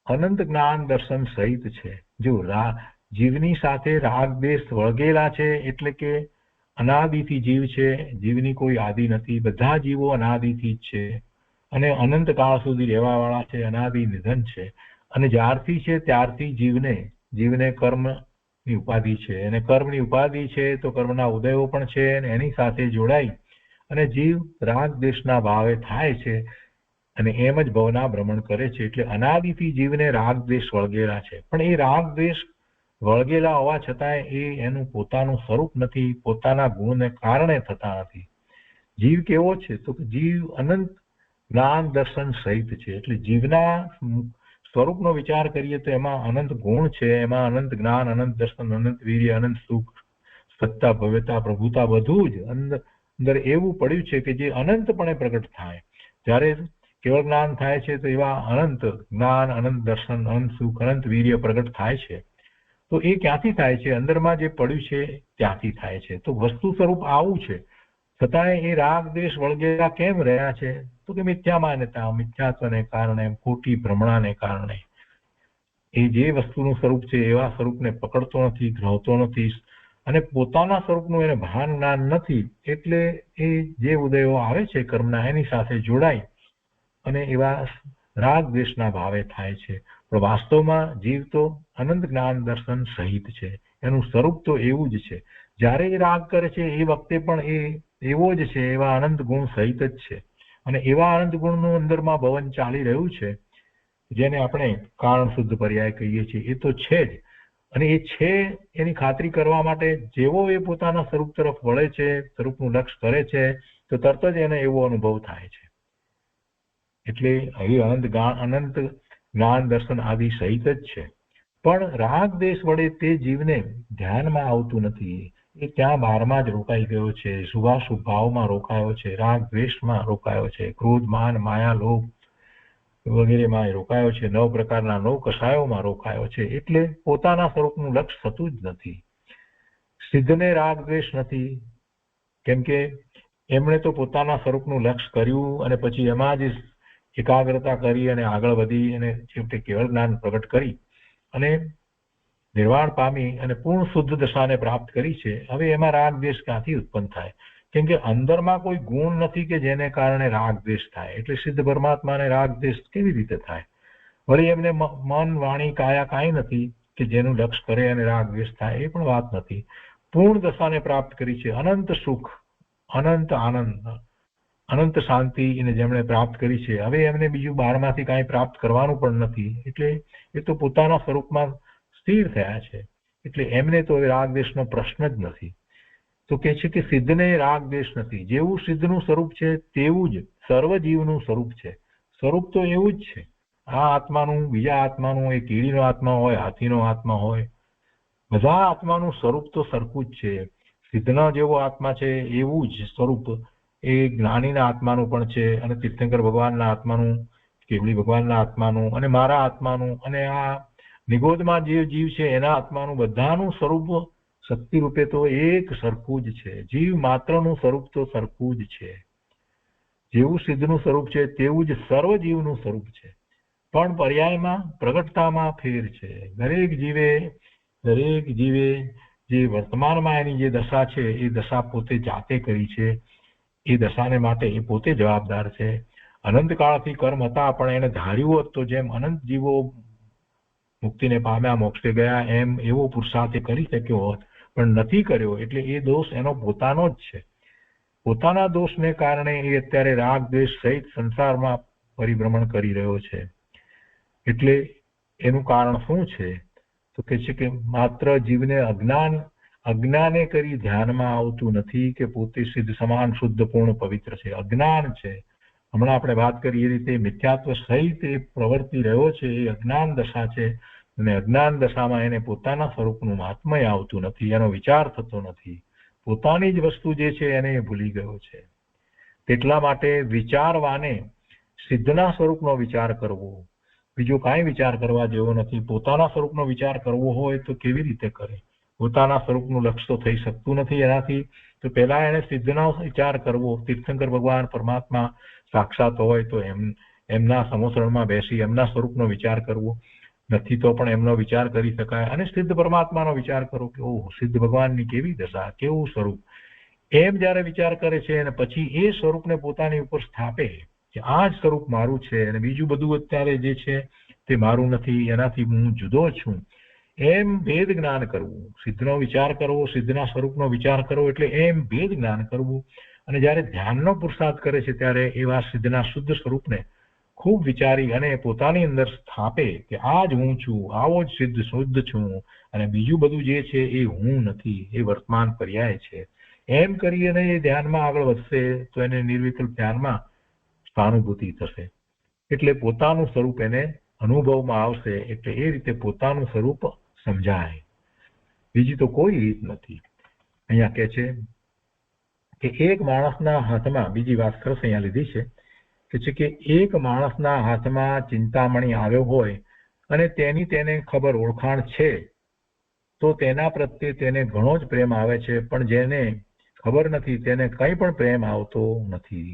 અનંત જ્ઞાન દર્શન સહિત છે. જો જીવની સાથે રાગ દ્વેષ વળગેલા છે એટલે કે અનાદિથી જીવ છે, જીવની કોઈ આદિ નથી, બધા જીવો અનાદિથી જ છે અને અનંત કાળ સુધી રહેવા વાળા છે, અનાદિ નિધન છે. અને જ્યારથી છે ત્યારથી જીવને કર્મની ઉપાધિ છે, અને કર્મની ઉપાધિ છે તો કર્મના ઉદયો પણ છે, અને એની સાથે જોડાઈ અને જીવ રાગ દ્વેષના ભાવે થાય છે અને એમ જ ભવના ભ્રમણ કરે છે. એટલે અનાદિથી જીવને રાગ દ્વેષ વળગેલા છે, પણ એ રાગ દ્વેષ વળગેલા હોવા છતાંય એ એનું પોતાનું સ્વરૂપ નથી, પોતાના ગુણને કારણે થતા નથી. જીવ કેવો છે તો જીવ અનંત જ્ઞાન દર્શન સહિત છે. એટલે જીવના સ્વરૂપનો વિચાર કરીએ તો એમાં અનંત ગુણ છે, એમાં અનંત જ્ઞાન, અનંત દર્શન, અનંત વીર્ય, અનંત સુખ, સત્તા, ભવ્યતા, પ્રભુતા બધું જ અંદર એવું પડ્યું છે કે જે અનંતપણે પ્રગટ થાય. જ્યારે કેવળ જ્ઞાન થાય છે તો એવા અનંત જ્ઞાન, અનંત દર્શન, અનંત સુખ, અનંત વીર્ય પ્રગટ થાય છે. તો એ ક્યાંથી થાય છે? અંદરમાં જે પડ્યું છે ત્યાંથી થાય છે. તો વસ્તુ સ્વરૂપ આવું છે, છતાંય એ રાગ દ્વેષ વળગેલા કેમ રહ્યા છે? તો કે મિથ્યા માન્યતા, મિથ્યાત્વને કારણે, ખોટી ભ્રમણાને કારણે. એ જે વસ્તુનું સ્વરૂપ છે એવા સ્વરૂપને પકડતો નથી, ગ્રહતો નથી, અને પોતાના સ્વરૂપનું એને ભાન જ્ઞાન નથી. એટલે એ જે ઉદયો આવે છે કર્મના એની સાથે જોડાય અને એવા રાગ દ્વેષના ભાવે થાય છે. પણ વાસ્તવમાં જીવ તો અનંત જ્ઞાન દર્શન સહિત છે, એનું સ્વરૂપ તો એવું જ છે. જ્યારે એ રાગ કરે છે એ વખતે પણ એ એવો જ છે, એવા અનંત ગુણ સહિત જ છે. અને એવા અનંત ગુણનું અંદરમાં ભવન ચાલી રહ્યું છે, જેને આપણે કારણ શુદ્ધ પર્યાય કહીએ છીએ. એ તો છે જ, અને એ છે એની ખાતરી કરવા માટે જેવો એ પોતાના સ્વરૂપ તરફ વળે છે, સ્વરૂપનું લક્ષ કરે છે, તો તરત જ એને એવો અનુભવ થાય છે. એટલે એ અનંત જ્ઞાન દર્શન આદિ સહિત જ છે. પણ રાગ દ્વેષ વડે તે જીવને ધ્યાનમાં આવતું નથી. એ ત્યાં બહારમાં જ રોકાઈ ગયો છે, શુભાશુભ ભાવમાં રોકાયો છે, રાગ દ્વેષમાં રોકાયો છે, ક્રોધ, માન, માયા, લોભ વગેરેમાં રોકાયો છે, 9 પ્રકારના 9 કષાયોમાં રોકાયો છે. એટલે પોતાના સ્વરૂપનું લક્ષ થતું જ નથી. સિદ્ધને રાગ દ્વેષ નથી, કેમ કે એમણે તો પોતાના સ્વરૂપનું લક્ષ કર્યું અને પછી એમાં જ એકાગ્રતા કરી અને આગળ વધી અને છેવટે કેવળ જ્ઞાન પ્રગટ કરી અને નિર્વાણ પામી અને પૂર્ણ શુદ્ધ દશાને પ્રાપ્ત કરી છે. હવે એમાં રાગ દ્વેષ ક્યાંથી ઉત્પન્ન થાય? કેમ કે અંદરમાં કોઈ ગુણ નથી કે જેને કારણે રાગ દ્વેષ થાય. એટલે સિદ્ધ પરમાત્માને રાગ દ્વેષ કેવી રીતે થાય? વળી એમને મન, વાણી, કાયા કાંઈ નથી કે જેનું લક્ષ કરે અને રાગ દ્વેષ થાય. એ પણ વાત નથી. પૂર્ણ દશાને પ્રાપ્ત કરી છે, અનંત સુખ, અનંત આનંદ, અનંત શાંતિ એને જેમણે પ્રાપ્ત કરી છે. હવે એમને બીજું બહારમાંથી કાંઈ પ્રાપ્ત કરવાનું પણ નથી. એટલે એ તો પોતાના સ્વરૂપમાં સ્થિર થયા છે. એટલે એમને તો રાગ દ્વેષનો પ્રશ્ન જ નથી. તો કે છે કે સિદ્ધને રાગ દ્વેષ નથી. જેવું સિદ્ધનું સ્વરૂપ છે તેવું જ સર્વ જીવનું સ્વરૂપ છે. સ્વરૂપ તો એવું જ છે. આ આત્માનું, બીજા આત્માનું, એ કીડીનો આત્મા હોય, હાથીનો આત્મા હોય, બધા આત્માનું સ્વરૂપ તો સરખું જ છે. સિદ્ધના જેવો આત્મા છે એવું જ સ્વરૂપ એ જ્ઞાનીના આત્માનું પણ છે, અને તીર્થંકર ભગવાનના આત્માનું, કેવળી ભગવાનના આત્માનું, અને મારા આત્માનું, અને આ નિગોદમાં જે જીવ છે એના આત્માનું, બધાનું સ્વરૂપ શક્તિ રૂપે તો એક સરખું જ છે. જીવ માત્રનું સ્વરૂપ તો સરખું જ છે. જેવું સિદ્ધનું સ્વરૂપ છે તેવું જ સર્વ જીવનું સ્વરૂપ છે. પણ પર્યાયમાં, પ્રગટતામાં ફેર છે. દરેક જીવે જે વર્તમાનમાં એની જે દશા છે એ દશા પોતે જાતે કરી છે. એ દશાને માટે એ પોતે જવાબદાર છે. અનંતકાળથી કર્મ હતા, પણ એને ધાર્યું હોત તો જેમ અનંત જીવો મુક્તિને પામ્યા, મોક્ષે ગયા, એમ એવો પુરુષાર્થ કરી શક્યો હોત, પણ નથી કર્યો. એટલે એ દોષ એનો પોતાનો જ છે. પોતાના દોષને કારણે એ અત્યારે રાગ દ્વેષ સહિત સંસારમાં પરિભ્રમણ કરી રહ્યો છે. એટલે એનું કારણ શું છે? તો કે છે કે માત્ર જીવને અજ્ઞાને કરી ધ્યાનમાં આવતું નથી કે પોતે સિદ્ધ, સમાન, શુદ્ધ, પૂર્ણ, પવિત્ર છે. અજ્ઞાન છે. હમણાં આપણે વાત કરી એ રીતે મિથ્યાત્વ સહિત એ પ્રવર્તી રહ્યો છે. એ અજ્ઞાન દશા છે, અને અજ્ઞાન દશામાં એને પોતાના સ્વરૂપનું મહાત્મય આવતું નથી, એનો વિચાર થતો નથી. પોતાની જ વસ્તુ જે છે એને ભૂલી ગયો છે. તેટલા માટે વિચારવાને સિદ્ધના સ્વરૂપનો વિચાર કરવો, બીજો કાંઈ વિચાર કરવા જેવો નથી. પોતાના સ્વરૂપનો વિચાર કરવો હોય તો કેવી રીતે કરે? પોતાના સ્વરૂપનું લક્ષ્ય તો થઈ શકતું નથી એનાથી. તો પહેલા એને સિદ્ધનો વિચાર કરવો. તીર્થંકર ભગવાન પરમાત્મા સાક્ષાત હોય તો એમના સમોસરણમાં બેસી એમના સ્વરૂપનો વિચાર કરવો. નથી તો પણ એમનો વિચાર કરી શકાય. અને સિદ્ધ પરમાત્માનો વિચાર કરો કે ઓહ, સિદ્ધ ભગવાનની કેવી દશા, કેવું સ્વરૂપ, એમ જ્યારે વિચાર કરે છે અને પછી એ સ્વરૂપને પોતાની ઉપર સ્થાપે કે આ જ સ્વરૂપ મારું છે અને બીજું બધું અત્યારે જે છે તે મારું નથી, એનાથી હું જુદો છું, એમ ભેદ જ્ઞાન કરવું. સિદ્ધનો વિચાર કરવો, સિદ્ધના સ્વરૂપનો વિચાર કરવો એટલે એમ ભેદ જ્ઞાન કરવું. અને જ્યારે ધ્યાનનો પુરુષાર્થ કરે છે ત્યારે એવા સિદ્ધના શુદ્ધ સ્વરૂપને ખૂબ વિચારી અને પોતાની અંદર સ્થાપે કે આ જ હું છું, આવો જ સિદ્ધ શુદ્ધ છું અને બીજું બધું જે છે એ હું નથી, એ વર્તમાન પર્યાય છે. એમ કરી અને એ ધ્યાનમાં આગળ વધશે તો એને નિર્વિકલ્પ ધ્યાનમાં સ્થાનુભૂતિ થશે. એટલે પોતાનું સ્વરૂપ એને અનુભવમાં આવશે. એટલે એ રીતે પોતાનું સ્વરૂપ સમજાય. બીજી તો કોઈ રીત નથી. અહીંયા કહે છે કે એક માણસના હાથમાં, બીજી વાત સરસ અહીંયા લીધી છે કે એક માણસના હાથમાં ચિંતામણી આવ્યો હોય અને તેની તેને ખબર ઓળખાણ છે તો તેના પ્રત્યે તેને ઘણો જ પ્રેમ આવે છે, પણ જેને ખબર નથી તેને કંઈ પણ પ્રેમ આવતો નથી.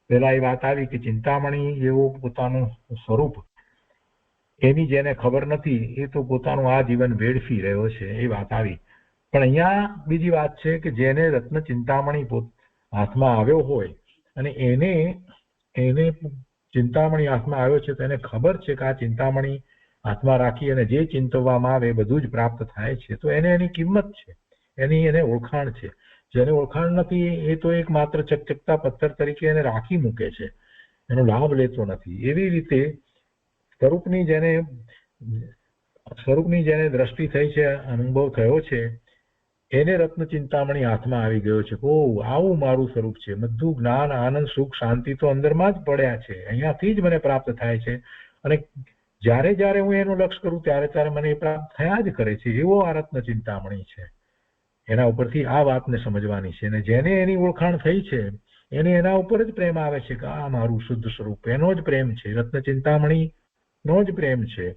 પેલા એ વાત આવી કે ચિંતામણી એવો પોતાનું સ્વરૂપ એની જેને ખબર નથી એ તો પોતાનું આ જીવન વેડફી રહ્યો છે, એ વાત આવી. પણ અહીંયા બીજી વાત છે કે જેને રત્ન ચિંતામણી હાથમાં આવ્યો હોય અને એને ચિંતામણી હાથમાં આવ્યો છે તો એને ખબર છે કે આ ચિંતામણી હાથમાં રાખી અને જે ચિંતવવામાં આવે બધું જ પ્રાપ્ત થાય છે, તો એને એની કિંમત છે, એને ઓળખાણ છે. જેને ઓળખાણ નથી એ તો એક માત્ર ચકચકતા પથ્થર તરીકે એને રાખી મૂકે છે, એનો લાભ લેતો નથી. એવી રીતે સ્વરૂપની જેને દ્રષ્ટિ થઈ છે, અનુભવ થયો છે, એને રત્ન ચિંતામણી હાથમાં આવી ગયો છે. ઓહ, આવું મારું સ્વરૂપ છે, બધું જ્ઞાન, આનંદ, સુખ, શાંતિ તો અંદરમાં જ પડ્યા છે, અહીંયાથી જ મને પ્રાપ્ત થાય છે અને જ્યારે જ્યારે હું એનું લક્ષ્ય કરું ત્યારે મને એ પ્રાપ્ત થયા જ કરે છે. એવો આ રત્ન ચિંતામણી છે. એના ઉપરથી આ વાતને સમજવાની છે. અને જેને એની ઓળખાણ થઈ છે એને એના ઉપર જ પ્રેમ આવે છે કે આ મારું શુદ્ધ સ્વરૂપ, એનો જ પ્રેમ છે, રત્ન ચિંતામણી નો જ પ્રેમ છે.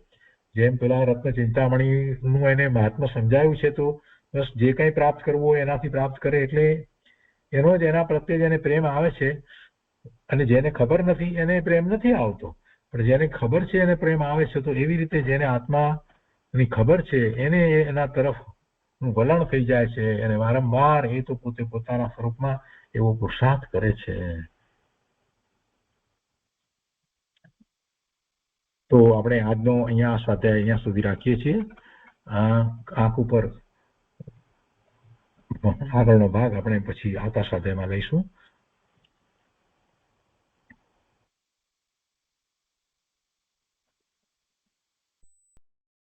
જેમ પેલા રત્ન ચિંતામણી નું એને મહાત્મા સમજાયું છે, તો બસ જે કંઈ પ્રાપ્ત કરવું હોય એનાથી પ્રાપ્ત કરે એટલે એનો જ એના પ્રત્યે જેને પ્રેમ આવે છે. અને જેને ખબર નથી એને પ્રેમ નથી આવતો, પણ જેને ખબર છે એને પ્રેમ આવે છે. તો એવી રીતે જેને આત્માની ખબર છે એને એના તરફ વલણ થઈ જાય છે અને વારંવાર એ તો પોતે પોતાના સ્વરૂપમાં એવો પુરુષાર્થ કરે છે. તો આપણે આજનો અહીંયા સ્વાધ્યાય અહીંયા સુધી રાખીએ છીએ. આંખ ઉપર આગળનો ભાગ આપણે પછી આવતા સ્વાધ્યાયમાં લઈશું.